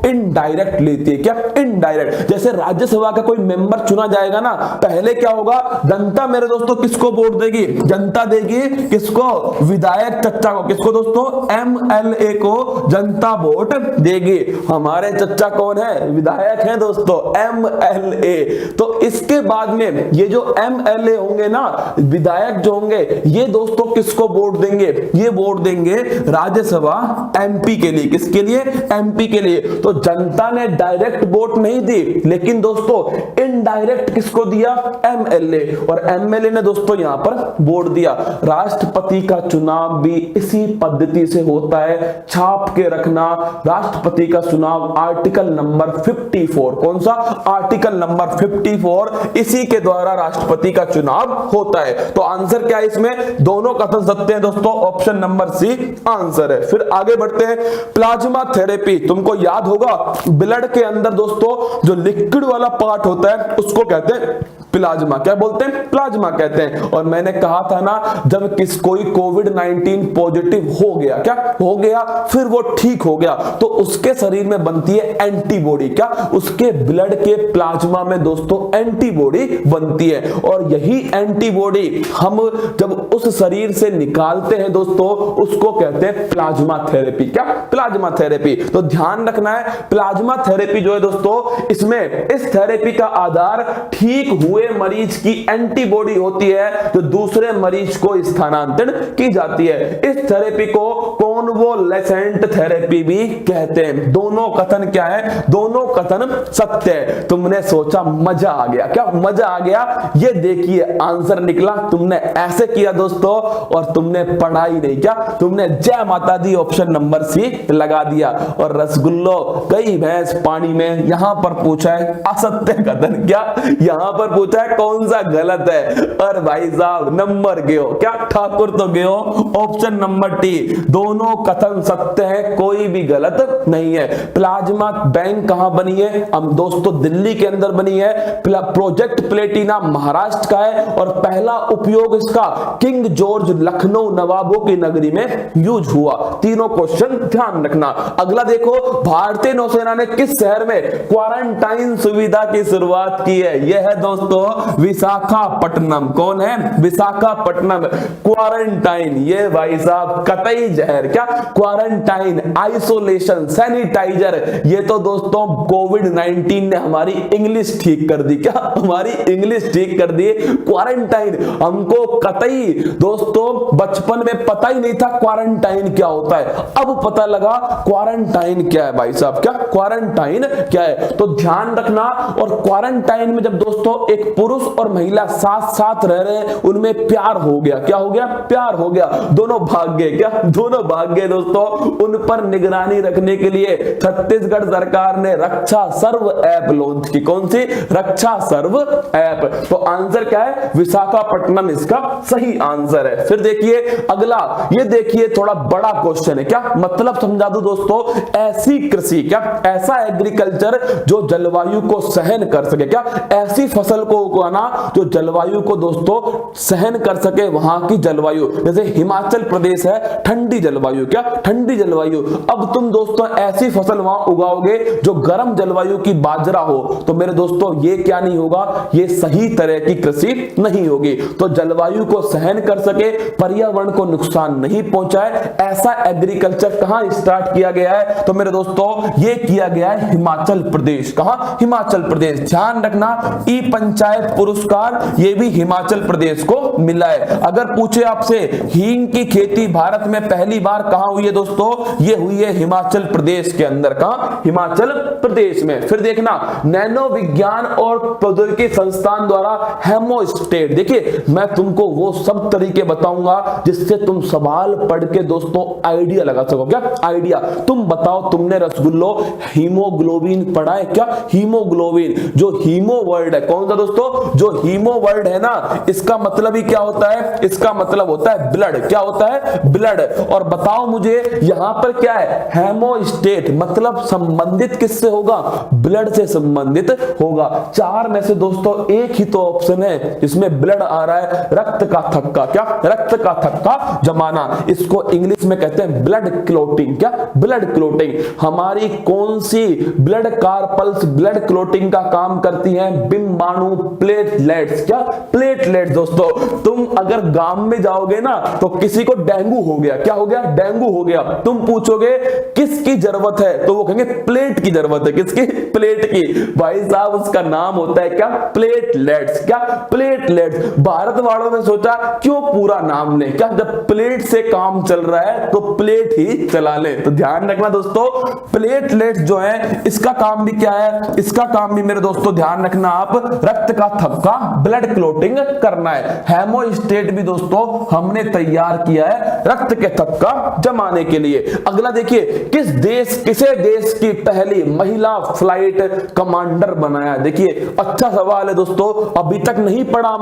इनडायरेक्ट लेती है। क्या? इनडायरेक्ट। जैसे राज्यसभा का कोई मेंबर चुना जाएगा ना, पहले क्या होगा? जनता मेरे दोस्तों किसको वोट देगी? जनता देगी किसको? विधायक चच्चा को। किसको दोस्तों? MLA को जनता वोट देगी। हमारे चच्चा कौन है? विधायक है दोस्तों, MLA। तो इसके बाद में ये जो MLA होंगे ना, विधायक जो होंगे, ये दोस्तों किसको वोट देंगे? ये वोट देंगे राज्यसभा MP के लिए। किसके लिए? MP के लिए। तो जनता ने डायरेक्ट वोट नहीं दी, लेकिन दोस्तों इनडायरेक्ट किसको दिया, एमएलए, और एमएलए ने दोस्तों यहां पर वोट दिया। राष्ट्रपति का चुनाव भी इसी पद्धति से होता है, छाप के रखना। राष्ट्रपति का चुनाव आर्टिकल नंबर 54, कौन सा, आर्टिकल नंबर 54, इसी के द्वारा राष्ट्रपति का चुनाव होता है। तो आंसर क्या है इसमें, दोनों कथन सत्य हैं दोस्तों, ऑप्शन नंबर सी आंसर है। फिर आगे बढ़ते हैं, प्लाज्मा थेरेपी। तुमको याद होगा ब्लड के अंदर दोस्तों जो लिक्विड वाला पार्ट होता है उसको कहते हैं प्लाज्मा। क्या बोलते हैं, प्लाज्मा कहते हैं। और मैंने कहा था ना, जब कोई कोविड-19 पॉजिटिव हो गया, क्या हो गया, फिर वो ठीक हो गया, तो उसके शरीर में बनती है एंटीबॉडी। क्या, उसके ब्लड के प्लाज्मा में दोस्तों एंटीबॉडी बनती है, और यही एंटीबॉडी हम जब उस शरीर से निकालते हैं दोस्तों, उसको कहते हैं प्लाज्मा थेरेपी। क्या, प्लाज्मा थेरेपी। तो ध्यान रखना है, प्लाज्मा थेरेपी जो है दोस्तों, इसमें इस थेरेपी का आधार ठीक हुए मरीज की एंटीबॉडी होती है, जो दूसरे मरीज को स्थानांतरित की जाती है। इस थेरेपी को कॉन्वोलेसेंट थेरेपी भी कहते हैं। दोनों कथन क्या है, दोनों कथन सत्य है। तुमने सोचा मजा आ गया, क्या मजा आ गया, ये देखिए आंसर निकला। तुमने ऐसे किया दोस्तों, और तुमने पढ़ा ही नहीं, क्या तुमने जय माता दी ऑप्शन नंबर सी लगा दिया, और रसगुल्लो कई भैंस पानी में। यहां पर पूछा है असत्य कथन, क्या यहां पर पूछा है कौन सा गलत है, और भाई साहब नंबर गए हो, क्या ठाकुर तो गए हो, ऑप्शन नंबर टी। दोनों कथन सत्य है, कोई भी गलत नहीं है। प्लाज्मा बैंक कहां बनी है, हम दोस्तों दिल्ली के अंदर बनी है। प्रोजेक्ट प्लेटिना महाराष्ट्र का है, और पहला उपयोग इसका किंग जॉर्ज लखनऊ नवाबों की नगरी में यूज हुआ। तीनों क्वेश्चन ध्यान रखना। अगला देखो, भारतीय नौसेना ने किस शहर में क्वारंटाइन सुविधा की शुरुआत की है, यह है दोस्तों विशाखापट्टनम। कौन है, विशाखापट्टनम। क्वारंटाइन, ये भाई साहब कतई जहर, क्या क्वारंटाइन, आइसोलेशन, सैनिटाइजर, ये तो दोस्तों कोविड-19 ने हमारी इंग्लिश ठीक कर दी, क्या हमारी इंग्लिश ठीक कर दी। क्वारंटाइन हमको कतई दोस्तों बचपन में पता ही नहीं था क्वारंटाइन क्या होता है, अब पता लगा क्वारंटाइन क्या है भाई साहब, क्या क्वारंटाइन क्या है। तो ध्यान रखना। और क्वारंटाइन में जब दोस्तों एक पुरुष और महिला साथ साथ रह रहे हैं, उनमें प्यार हो गया, क्या हो गया, प्यार हो गया, दोनों भाग गए, क्या दोनों भाग गए दोस्तों। उन पर निगरानी रखने के लिए छत्तीसगढ़ सरकार ने रक्षा सर्व ऐप लॉन्च की। कौन सी, रक्षा सर्व ऐप। तो आंसर क्या है, विशाखापट्टनम इसका सही आंसर है। फिर देखिए अगला, ये देखिए थोड़ा बड़ा क्वेश्चन है, क्या मतलब समझा दूं दोस्तों, ऐसी कृषि, क्या ऐसा एग्रीकल्चर जो जलवायु को सहन कर सके, क्या ऐसी फसल को उगाना जो जलवायु को दोस्तों सहन कर सके, वहां की जलवायु। जैसे हिमाचल प्रदेश है ठंडी जलवायु, क्या ठंडी जलवायु। अब तुम दोस्तों ऐसी फसल वहां उगाओगे जो गर्म जलवायु की बाजरा हो, तो मेरे दोस्तों ये क्या नहीं होगा, ये सही तरह की कृषि नहीं होगी। तो जलवायु को सहन कर सके, पर्यावरण को नुकसान नहीं पहुंचाए, ऐसा एग्रीकल्चर कहां स्टार्ट किया गया है, तो मेरे दोस्तों ये किया गया है हिमाचल प्रदेश। कहां, हिमाचल प्रदेश। ध्यान रखना, ई पंचायत पुरस्कार ये भी हिमाचल प्रदेश को मिला है। अगर पूछे आपसे हींग की खेती भारत में पहली बार कहां हुई है दोस्तों, ये हुई है हिमाचल प्रदेश के अंदर। कहां, हिमाचल प्रदेश में। फिर देखना, नैनो विज्ञान और प्रौद्योगिकी संस्थान द्वारा हेमोस्टेट। देखिए मैं तुमको वो सब तरीके बताऊंगा जिससे तुम सवाल पढ़ के दोस्तों आइडिया लगा सको। क्या आइडिया, तुम बताओ, तुमने रसगुल्लो हीमोग्लोबिन पढ़ा है क्या, हीमोग्लोबिन। जो हीमो वर्ड है, कौन सा दोस्तों, जो हीमो वर्ड है ना, इसका मतलब ही क्या होता है, इसका मतलब होता है ब्लड। क्या होता है, ब्लड। और बताओ मुझे यहां पर क्या है, हेमोस्टेट मतलब संबंधित किससे होगा, ब्लड से संबंधित होगा। चार में से दोस्तों एक ही तो ऑप्शन है जिसमें ब्लड आ रहा है, रक्त का थक्का। क्या, रक्त का थक्का जमाना, इसको इंग्लिश में कहते हैं ब्लड क्लोटिंग। क्या, ब्लड क्लोटिंग। हमारी कौन सी ब्लड कार्पल्स ब्लड क्लोटिंग का काम करती हैं, बिंबाणु प्लेटलेट्स। क्या, प्लेटलेट्स दोस्तों। तुम अगर गांव में जाओगे ना तो किसी को डेंगू हो गया, क्या हो गया, डेंगू हो गया, तुम पूछोगे किसकी जरूरत है, तो वो कहेंगे प्लेट की जरूरत है। किसकी, प्लेट की। भाई साहब उसका नाम होता है क्या, प्लेटलेट्स। क्या, प्लेटलेट्स। भारत वालों ने सोचा क्यों पूरा नाम ले, क्या जब प्लेट से काम चल रहा है तो प्लेट ही चला ले। तो ध्यान रखना दोस्तों, प्लेटलेट्स जो है इसका काम भी क्या है, इसका दूसरा काम भी मेरे दोस्तों ध्यान रखना आप, रक्त का थक्का, ब्लड क्लोटिंग करना है। हेमोस्टेट भी दोस्तों हमने तैयार किया है रक्त के थक्का जमाने के लिए। अगला देखिए, किसे देश की पहली महिला फ्लाइट कमांडर बनाया? देखिए अच्छा सवाल है दोस्तों, अभी तक नहीं पढ़ा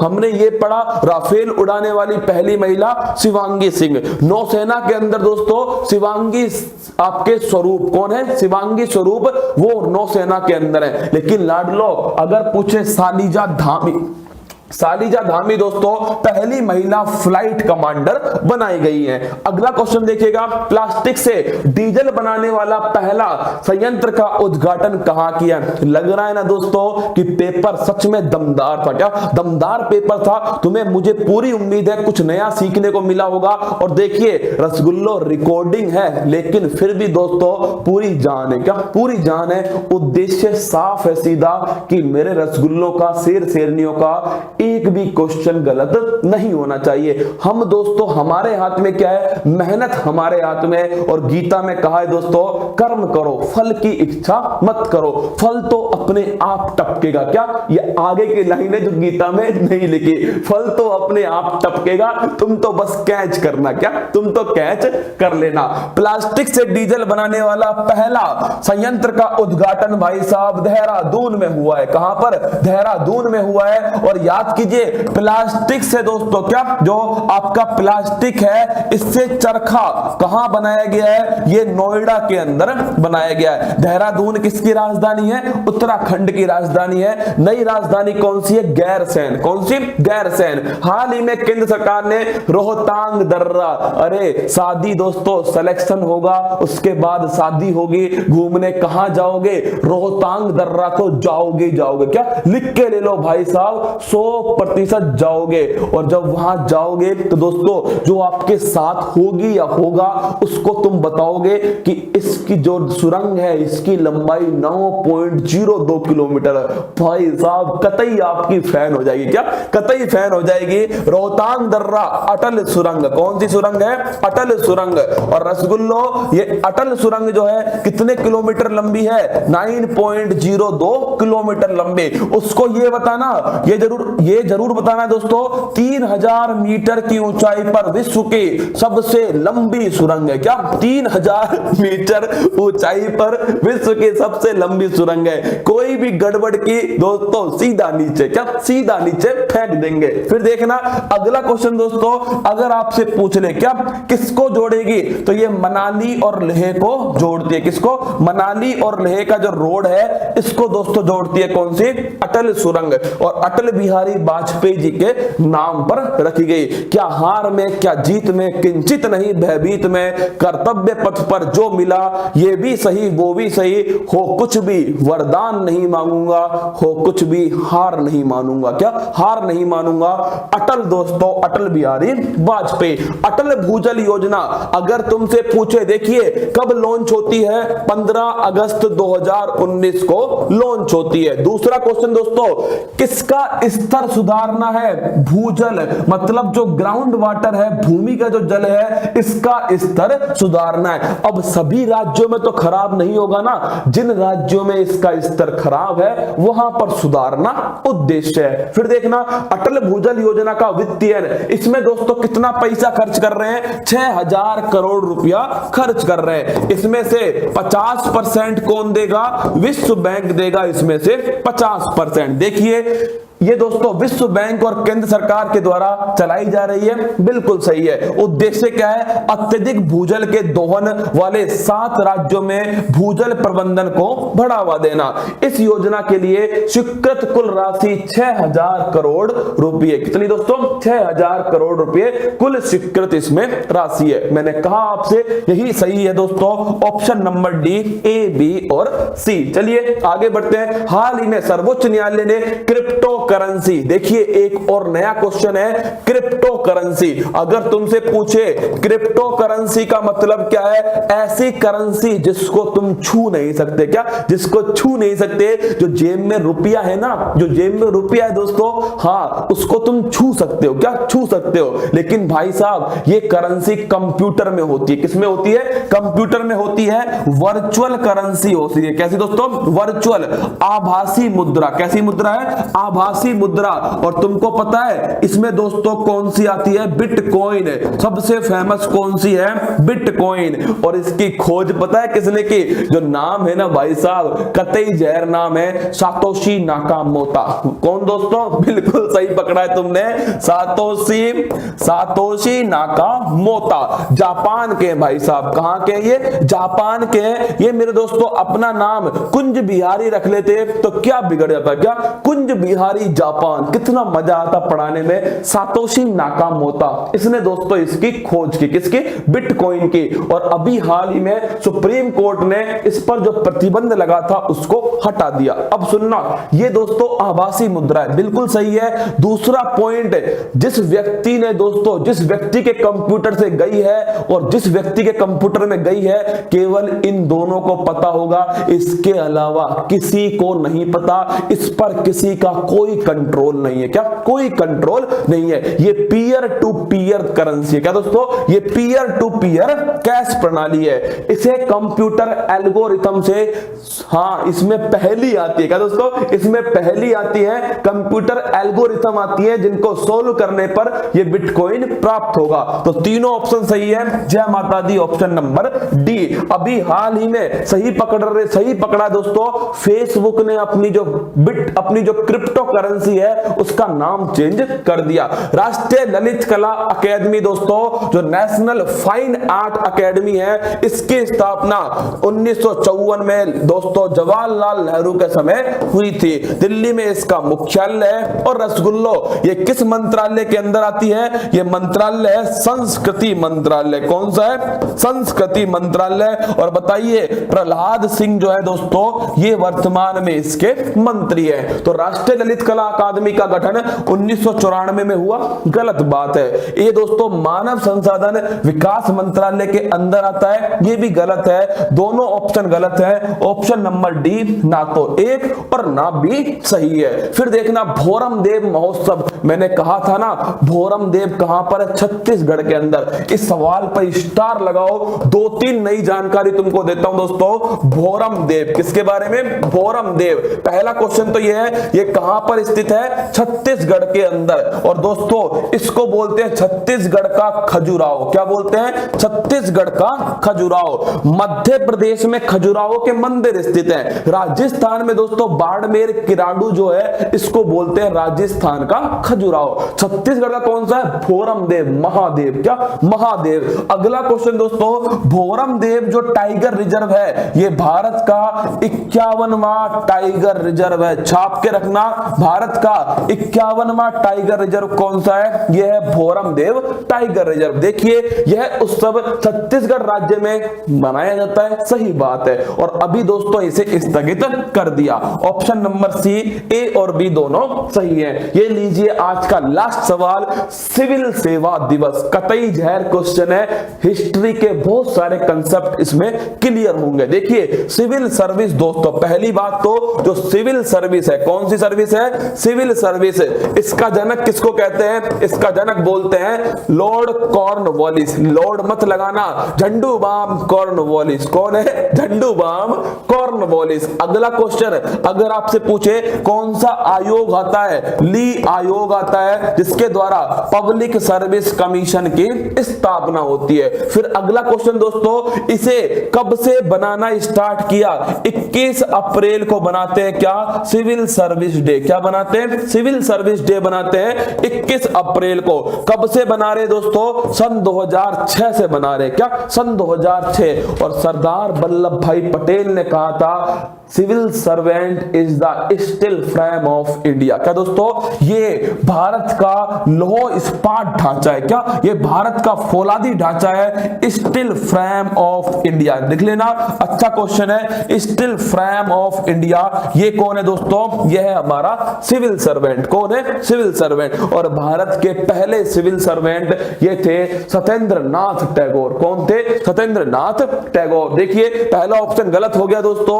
हमने ये पढ़ा राफेल उड़ाने वाली पहली महिला शिवांगी सिंह। नौसेना के अंदर दोस्तों शिवांगी आपके स्वरूप कौन है? शिवांगी स्वरूप वो नौसेना के अंदर है। लेकिन लाडलो अगर पूछे सालिजा धामी दोस्तों पहली महिला फ्लाइट कमांडर बनाई गई है। अगला क्वेश्चन देखिएगा, प्लास्टिक से डीजल बनाने वाला पहला संयंत्र का उद्घाटन कहां किया? लग रहा है ना दोस्तों कि पेपर सच में दमदार था। क्या दमदार पेपर था? तुम्हें मुझे पूरी उम्मीद है कुछ नया सीखने को मिला होगा। और देखिए रसगुल्लो रिकॉर्डिंग है, लेकिन फिर भी दोस्तों पूरी जान है। क्या पूरी जान है? उद्देश्य साफ है सीधा कि मेरे रसगुल्लों का, शेर शेरनियों का एक भी क्वेश्चन गलत नहीं होना चाहिए। हम दोस्तों हमारे हाथ में क्या है? मेहनत हमारे हाथ में। और गीता में कहा है दोस्तों, कर्म करो फल की इच्छा मत करो, फल तो अपने आप टपकेगा। क्या ये आगे की लाइन है जो गीता में नहीं लिखी, फल तो अपने आप टपकेगा, तुम तो बस कैच करना। क्या तुम तो कैच कर लेना। प्लास्टिक से डीजल बनाने वाला पहला संयंत्र का उद्घाटन भाई साहब देहरादून में हुआ है। कहां पर? देहरादून में हुआ है। और याद कीजिए प्लास्टिक से दोस्तों, क्या जो आपका प्लास्टिक है इससे चरखा कहां बनाया गया है? ये नोएडा के अंदर बनाया गया है। देहरादून किसकी राजधानी है? उत्तराखंड की राजधानी है। नई राजधानी कौन सी है? गैरसैंण। कौन सी? गैरसैंण। हाल ही में केंद्र सरकार ने रोहतांग दर्रा, अरे शादी दोस्तों सिलेक्शन होगा उसके बाद शादी होगी, घूमने कहां जाओगे? रोहतांग दर्रा तो जाओगे क्या लिख के ले लो भाई साहब, 100% जाओगे। और जब वहां जाओगे तो दोस्तों जो आपके साथ होगी या होगा उसको तुम बताओगे कि इसकी जो सुरंग है इसकी लंबाई 9.02 किलोमीटर है। भाई साहब कतई आपकी फैन हो जाएगी। क्या कतई फैन हो जाएगी। रोहतांग दर्रा अटल सुरंग। कौन सी सुरंग है? अटल सुरंग। और रसगुल्लो ये अटल सुरंग जो है कितने किलोमीटर लंबी है? 9.02 किलोमीटर लंबी। उसको ये बताना, ये जरूर बताना दोस्तों 3000 मीटर की ऊंचाई पर विश्व की सबसे लंबी सुरंग है। क्या 3000 मीटर ऊंचाई पर विश्व की सबसे लंबी सुरंग है। कोई भी गड़बड़ की दोस्तों सीधा नीचे, क्या सीधा नीचे फेंक देंगे। फिर देखना अगला क्वेश्चन दोस्तों, अगर आपसे पूछ ले क्या किसको जोड़ेगी, तो ये मनाली और लेह को जोड़ती है। किसको? मनाली और लेह का जो रोड है इसको दोस्तों जोड़ती है। कौन सी? अटल सुरंग। और अटल बिहारी वाजपेयी जी के नाम पर रखी गई। क्या हार में क्या जीत में, किंचित नहीं भयभीत में, कर्तव्य पथ पर जो मिला ये भी सही वो भी सही, हो कुछ भी वरदान नहीं मांगूंगा, हो कुछ भी हार नहीं मानूंगा। क्या हार नहीं मानूंगा। अटल दोस्तों अटल बिहारी वाजपेयी। अटल भूजल योजना अगर तुमसे पूछे, देखिए कब लॉन्च होती है? 15 अगस्त 2019 को लॉन्च होती है। दूसरा क्वेश्चन दोस्तों, किसका स्तर सुधारना है? भूजल मतलब जो ग्राउंड वाटर है, भूमि का जो जल है इसका स्तर सुधारना है। अब सभी राज्यों में तो खराब नहीं होगा ना, जिन राज्यों में इसका स्तर खराब है वहां पर सुधारना उद्देश्य है। फिर देखना अटल भूजल योजना का वित्तीयन, इसमें दोस्तों कितना पैसा खर्च कर रहे हैं? 6000 करोड़ रुपया खर्च कर रहे हैं। इसमें से 50% कौन देगा? विश्व बैंक देगा इसमें से 50%। देखिए ये दोस्तों विश्व बैंक और केंद्र सरकार के द्वारा चलाई जा रही है। बिल्कुल सही है। उद्देश्य क्या है? अत्यधिक भूजल के दोहन वाले 7 राज्यों में भूजल प्रबंधन को बढ़ावा देना। इस योजना के लिए स्वीकृत कुल राशि 6000 करोड़ रुपए। कितनी दोस्तों? 6000 करोड़ रुपए कुल स्वीकृत इसमें राशि है। मैंने कहा आपसे यही सही है दोस्तों, ऑप्शन नंबर डी, ए, बी और सी। चलिए आगे बढ़ते हैं। हाल ही में सर्वोच्च न्यायालय ने क्रिप्टो करेंसी। देखिए एक और नया क्वेश्चन है, क्रिप्टो करेंसी। अगर तुमसे पूछे क्रिप्टो करेंसी का मतलब क्या है, ऐसी करेंसी जिसको तुम छू नहीं सकते। क्या? जिसको छू नहीं सकते। जो जेब में रुपया है ना, जो जेब में रुपया है दोस्तों, हाँ उसको तुम छू सकते हो। क्या? छू सकते हो। लेकिन भाई साहब ये करेंसी कंप्यूटर में होती है। किसमें होती है? कंप्यूटर में होती है। वर्चुअल करेंसी होती है। कैसी दोस्तों? वर्चुअल, आभासी मुद्रा। कैसी मुद्रा है? आभासी मुद्रा। और तुमको पता है इसमें दोस्तों कौन सी आती है? बिटकॉइन। सबसे फेमस कौन सी है? बिटकॉइन। और इसकी खोज पता है किसने की? जो नाम है ना भाई साहब, कतई जहर नाम है, सातोशी नाकामोतो। कौन दोस्तों? बिल्कुल सही पकड़ा है तुमने, सातोशी नाकामोतो। जापान के भाई साहब। कहां के? ये जापान के। ये मेरे दोस्तों अपना नाम कुंज बिहारी रख लेते तो क्या बिगड़ जाता? क्या? कुंज बिहारी जापान। कितना मजा आता पढ़ाने में। सातोशी नाकामोतो, इसने दोस्तों इसकी खोज की। किसकी? बिटकॉइन की। और अभी हाल ही में सुप्रीम कोर्ट ने इस पर जो प्रतिबंध लगा था उसको हटा दिया। अब सुनना, ये दोस्तों आभासी मुद्रा है। बिल्कुल सही है। दूसरा पॉइंट, जिस व्यक्ति ने दोस्तों, जिस व्यक्ति के कंप्यूटर से गई है और जिस व्यक्ति के कंप्यूटर में गई है, केवल इन दोनों को पता होगा, इसके अलावा किसी को नहीं पता। इस पर किसी का कोई कंट्रोल नहीं है। क्या? कोई कंट्रोल नहीं है। ये पीयर टू पीयर करेंसी है। क्या दोस्तों? ये पीयर टू पीयर कैश प्रणाली है। इसे कंप्यूटर एल्गोरिथम से, हाँ इसमें पहली आती है। क्या दोस्तों? इसमें पहली आती है कंप्यूटर एल्गोरिथम आती है, जिनको सोल्व करने पर यह बिटकॉइन प्राप्त होगा। तो तीनों ऑप्शन सही है। जय माता दी, ऑप्शन नंबर डी। अभी हाल ही में सही पकड़ा दोस्तों, फेसबुक ने अपनी जो क्रिप्टो करेंसी है उसका नाम चेंज कर दिया। राष्ट्रीय ललित कला अकेडमी दोस्तों, जो नेशनल फाइन आर्ट अकेडमी है, इसकी स्थापना 1954 में दोस्तों जवाहरलाल नेहरू के समय हुई थी। दिल्ली में इसका मुख्यालय है। और रसगुल्लो, ये किस मंत्रालय के अंदर आती है? ये मंत्रालय है संस्कृति मंत्रालय। कौन सा है? संस्कृति मंत्रालय। और बताइए प्रहलाद सिंह जो है दोस्तों, ये वर्तमान में इसके मंत्री है। तो राष्ट्रीय ललित कला अकादमी का गठन 1994 में हुआ, गलत बात है। ये दोस्तों मानव संसाधन विकास मंत्रालय के अंदर आता है, ये भी गलत है। दोनों ऑप्शन गलत है। ऑप्शन नंबर डी ना तो एक और ना भी सही है। फिर देखना भोरम देव महोत्सव, मैंने कहा था ना भोरम देव कहां पर है? छत्तीसगढ़ के अंदर। इस सवाल पर स्टार लगाओ। 2-3 नई जानकारी तुमको देता हूं दोस्तों। भोरम देव किसके बारे में? भोरम देव। पहला क्वेश्चन तो ये है, ये कहां पर स्थित है? छत्तीसगढ़ के अंदर। और दोस्तों इसको बोलते हैं छत्तीसगढ़ का खजुराहो। क्या बोलते हैं? छत्तीसगढ़ का खजुराहो। मध्य प्रदेश में खजुराहो के मंदिर स्थित है। राजस्थान में दोस्तों बाड़मेर किराडू जो है, इसको बोलते हैं राजस्थान का खजुराहो। छत्तीसगढ़ का कौन सा है? भोरम देव, महादेव। क्या? महादेव। अगला क्वेश्चन दोस्तों, भोरम देव जो टाइगर रिजर्व है, ये भारत का 51वां टाइगर रिजर्व है। छाप के रखना, भारत का 51वां टाइगर रिजर्व कौन सा है? यह है भोरम देव टाइगर रिजर्व। देखिए यह उत्सव छत्तीसगढ़ राज्य में मनाया जाता है। सही बात है। और अभी दोस्तों इसे स्थगित कर दिया। ऑप्शन नंबर सी, ए और बी दोनों सही है। ये लीजिए आज का लास्ट सवाल, सिविल सेवा दिवस। कतई जहर क्वेश्चन है, हिस्ट्री के बहुत सारे कंसेप्ट इसमें क्लियर होंगे। देखिए सिविल सर्विस दोस्तों, पहली बात तो जो सिविल सर्विस है, कौन सी सर्विस है? Civil service. इसका जनक किसको कहते हैं? इसका जनक बोलते हैं लॉर्ड कॉर्नवालिस। लॉर्ड मत लगाना, झंडू बाम कॉर्नवालिस। कौन है? Jhandu balm Cornwallis. अगला क्वेश्चन, अगर आपसे पूछे कौन सा आयोग आता है? ली आयोग आता है, जिसके द्वारा पब्लिक सर्विस कमीशन की स्थापना होती है। फिर अगला क्वेश्चन दोस्तों, इसे कब से बनाना स्टार्ट किया? 21 अप्रैल को बनाते हैं। क्या? Civil service day. क्या बनाते हैं? सिविल सर्विस डे बनाते हैं 21 अप्रैल को। कब से बना रहे दोस्तों? सन 2006 से बना रहे। क्या? सन 2006। और सरदार वल्लभ भाई पटेल ने कहा था civil servant is the steel frame of India. क्या दोस्तों? ये भारत का लौह इस्पात ढांचा है। क्या ये भारत का फौलादी ढांचा है, स्टील फ्रेम ऑफ इंडिया। देख लेना, अच्छा क्वेश्चन है। स्टील फ्रेम ऑफ इंडिया, ये कौन है दोस्तों? ये है हमारा सिविल सर्वेंट। कौन है? Civil servant. और भारत के पहले सिविल सर्वेंट ये थे सत्येंद्रनाथ टैगोर। कौन थे? सत्येंद्रनाथ टैगोर। देखिए पहला ऑप्शन गलत हो गया दोस्तों,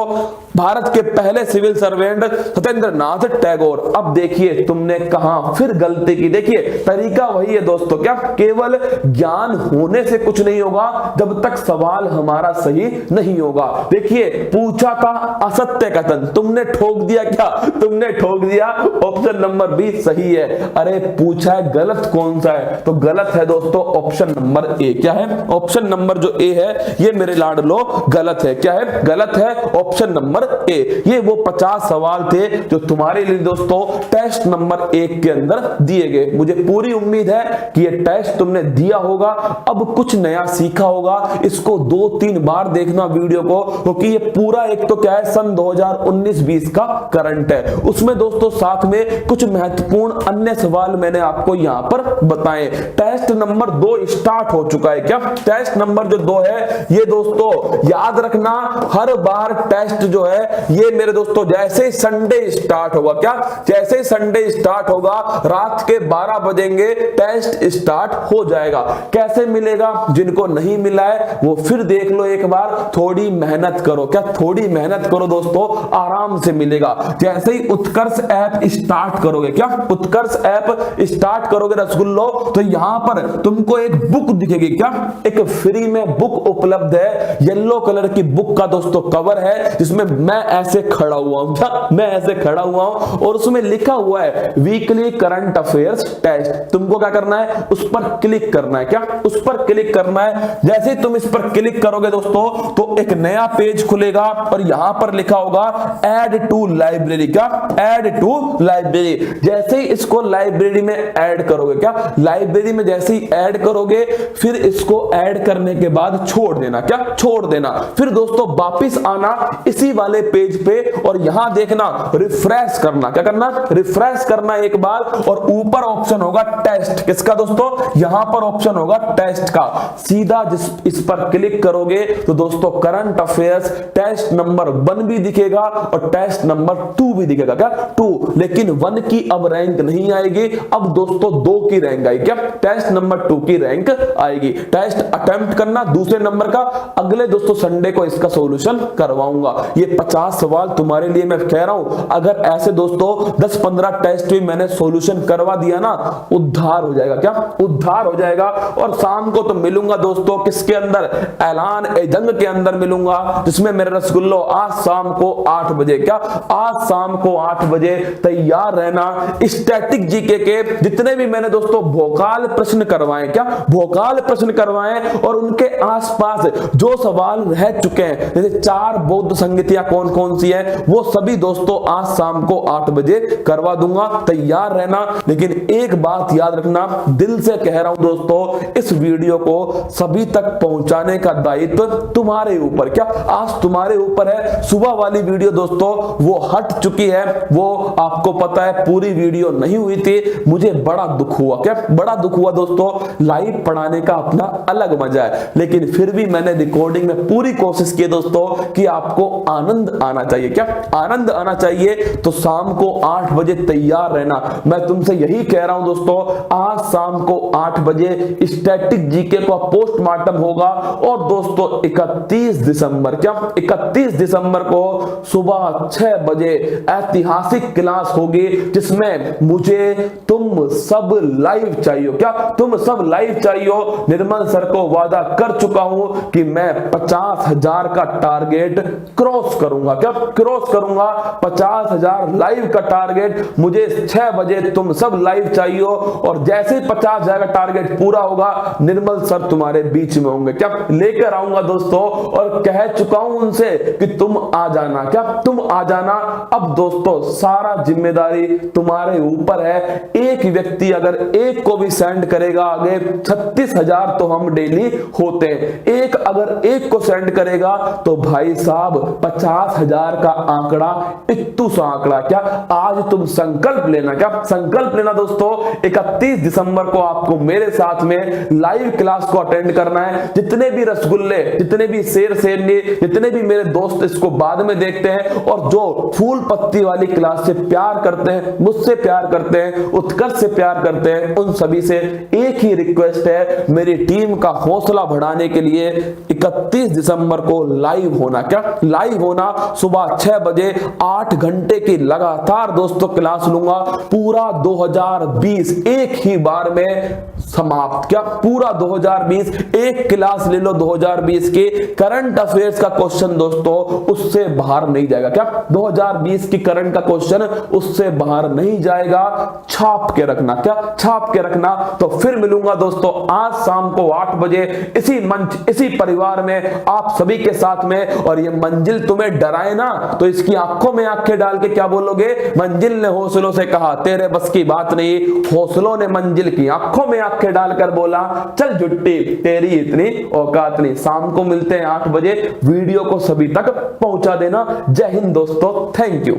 भारत के पहले सिविल सर्वेंट सत्येंद्रनाथ टैगोर। अब देखिए तुमने कहां फिर गलती की। देखिए तरीका वही है दोस्तों, क्या केवल ज्ञान होने से कुछ नहीं होगा जब तक सवाल हमारा सही नहीं होगा। देखिए पूछा था असत्य कथन, तुमने ठोक दिया। क्या तुमने ठोक दिया? ऑप्शन नंबर बी सही है। अरे पूछा है गलत कौन सा है? तो गलत है दोस्तों ऑप्शन नंबर ए। क्या है? ऑप्शन नंबर जो ए है ये मेरे लाडलो गलत है। क्या है? गलत है ऑप्शन नंबर ए। ये वो 50 सवाल थे जो तुम्हारे लिए दोस्तों टेस्ट नंबर 1 के अंदर दिए गए। मुझे पूरी उम्मीद है कि ये टेस्ट तुमने दिया होगा, अब कुछ नया सीखा होगा। इसको 2-3 बार देखना वीडियो को, क्योंकि ये पूरा एक तो क्या है सन 2019-20 का करंट है, उसमें दोस्तों साथ में कुछ महत्वपूर्ण अन्य सवाल मैंने आपको यहां पर बताए। टेस्ट नंबर 2 स्टार्ट हो चुका है। क्या टेस्ट नंबर जो 2 है ये दोस्तों याद रखना, हर बार टेस्ट जो है ये मेरे दोस्तों जैसे संडे स्टार्ट होगा, क्या जैसे संडे स्टार्ट होगा रात के 12 बजेंगे टेस्ट स्टार्ट हो जाएगा। कैसे मिलेगा? जिनको नहीं मिला है वो फिर देख लो एक बार, थोड़ी मेहनत करो। क्या थोड़ी मेहनत करो दोस्तों, आराम से मिलेगा। जैसे ही उत्कर्ष ऐप स्टार्ट करोगे, क्या उत्कर्ष ऐप स्टार्ट करोगे रसगुल्लो, तो यहां पर तुमको एक बुक दिखेगी। क्या एक फ्री में बुक उपलब्ध है, येलो कलर की बुक का दोस्तों कवर है, जिसमें मैं ऐसे खड़ा हुआ हूं। क्या मैं ऐसे खड़ा हुआ हूं और उसमें लिखा हुआ है वीकली करंट अफेयर्स टेस्ट। तुमको क्या करना है? उस पर क्लिक करना है। क्या उस पर क्लिक करना है? जैसे ही तुम इस पर क्लिक करोगे दोस्तों तो एक नया पेज खुलेगा और यहां पर लिखा होगा ऐड टू लाइब्रेरी। क्या ऐड टू लाइब्रेरी। जैसे ही इसको लाइब्रेरी में ऐड करोगे, क्या लाइब्रेरी में जैसे ही ऐड करोगे फिर इसको ऐड करने के बाद छोड़ देना। क्या छोड़ देना। फिर दोस्तों वापिस आना इसी वाले पेज पे और यहां देखना रिफ्रेश करना। क्या करना? रिफ्रेश करना एक बार, और ऊपर ऑप्शन होगा टेस्ट। किसका दोस्तों? यहां पर ऑप्शन होगा टेस्ट का। सीधा इस पर क्लिक करोगे तो दोस्तों करंट अफेयर्स टेस्ट नंबर 1 भी दिखेगा और टेस्ट नंबर 2 भी दिखेगा। क्या 2? लेकिन 1 की अब रैंक नहीं आएगी, अब दोस्तों 2 की रैंक आएगी। क्या टेस्ट नंबर 2 की रैंक आएगी। टेस्ट अटेम्प्ट करना दूसरे नंबर का, अगले दोस्तों संडे को इसका सॉल्यूशन करवाऊंगा। ये 50 सवाल तुम्हारे लिए मैं कह रहा हूं, अगर ऐसे दोस्तों 10-15 टेस्ट भी मैंने सॉल्यूशन करवा दिया ना, उद्धार हो जाएगा। क्या उद्धार हो जाएगा। और शाम को तो मिलूंगा दोस्तों किसके अंदर? ऐलान ए जंग के अंदर मिलूंगा, जिसमें मेरे रसगुल्लो आज शाम को 8 बजे, क्या आज शाम को 8 बजे तैयार रहना। स्टैटिक जीके के जितने भी मैंने दोस्तों भोकाल प्रश्न करवाए, क्या भोकाल प्रश्न करवाए, और उनके आसपास जो सवाल रह चुके हैं, जैसे 4 बौद्ध संगतियां कौन कौन सी है, वो सभी दोस्तों आज शाम को 8 बजे करवा दूंगा। तैयार रहना। लेकिन एक बात याद रखना, दिल से कह रहा हूं दोस्तों, इस वीडियो को सभी तक पहुंचाने का दायित्व तुम्हारे ऊपर। क्या आज तुम्हारे ऊपर है। सुबह वाली वीडियो दोस्तों वो हट चुकी है, वो आपको पता है पूरी वीडियो नहीं हुई थी। मुझे बड़ा दुख हुआ। क्या बड़ा दुख हुआ दोस्तों। लाइव पढ़ाने का अपना अलग मजा है, लेकिन फिर भी मैंने रिकॉर्डिंग में पूरी कोशिश की दोस्तों कि आपको आनंद आना चाहिए। क्या आनंद आना चाहिए। तो शाम को 8 बजे तैयार रहना। मैं तुमसे यही कह रहा हूं दोस्तों, आज शाम को 8 बजे स्टैटिक जीके का पोस्टमार्टम होगा। और दोस्तों 31 दिसंबर, क्या 31 दिसंबर को सुबह 6 बजे ऐतिहासिक क्लास होगी, जिसमें मुझे तुम सब लाइव चाहिए। क्या तुम सब लाइव चाहिए। निर्मल सर को वादा कर चुका हूं कि मैं 50,000 का टारगेट क्रॉस करूंगा। क्या क्रॉस करूंगा 50,000 लाइव का टारगेट। मुझे 6 बजे तुम सब लाइव चाहिए, और जैसे ही 50,000 का टारगेट पूरा होगा निर्मल सर तुम्हारे बीच में होंगे। क्या लेकर आऊंगा दोस्तों, और कह चुका हूं उनसे कि तुम आ जाना। क्या तुम आ जाना। अब दोस्तों सारा जिम्मेदारी तुम्हारे ऊपर है। एक व्यक्ति अगर एक को भी सेंड करेगा आगे, 36,000 तो हम डेली होते हैं। एक अगर एक को सेंड करेगा तो भाई साहब 50,000 का आंकड़ा इत्तू सा आंकड़ा। क्या आज तुम संकल्प लेना। क्या संकल्प लेना दोस्तों, 31 दिसंबर को आपको मेरे साथ में लाइव क्लास को अटेंड करना है। जितने भी रसगुल्ले, जितने भी शेर शेरनी, जितने भी मेरे दोस्त इसको बाद में देखते हैं और जो फूल पत्ती वाली क्लास से प्यार करते हैं, मुझसे प्यार करते हैं, उत्कर्ष से प्यार करते हैं, उन सभी से एक ही रिक्वेस्ट है, मेरी टीम का हौसला बढ़ाने के लिए 31 दिसंबर को लाइव होना। क्या लाइव होना? सुबह 6 बजे 8 घंटे की लगातार दोस्तों क्लास लूंगा। पूरा 2020 एक ही बार में समाप्त। क्या पूरा 2020 एक क्लास ले लो, 2020 की करंट अफेयर्स का क्वेश्चन दोस्तों उससे बाहर नहीं जाएगा। क्या 2020 की करंट का क्वेश्चन उससे बाहर नहीं जाएगा। छाप के रखना, क्या छाप के रखना। तो फिर मिलूंगा दोस्तों आज शाम को 8 बजे इसी मंच, इसी परिवार में आप सभी के साथ में। और ये मंजिल तुम्हें डराए ना तो इसकी आंखों में आंखें डाल के क्या बोलोगे? मंजिल ने हौसलों से कहा तेरे बस की बात नहीं, हौसलों ने मंजिल की आंखों में आंखें डालकर बोला चल झुट्टी तेरी इतनी औकात नहीं। शाम को मिलते हैं 8 बजे। वीडियो को सभी तक पहुंचा देना। जय हिंद दोस्तों, थैंक यू।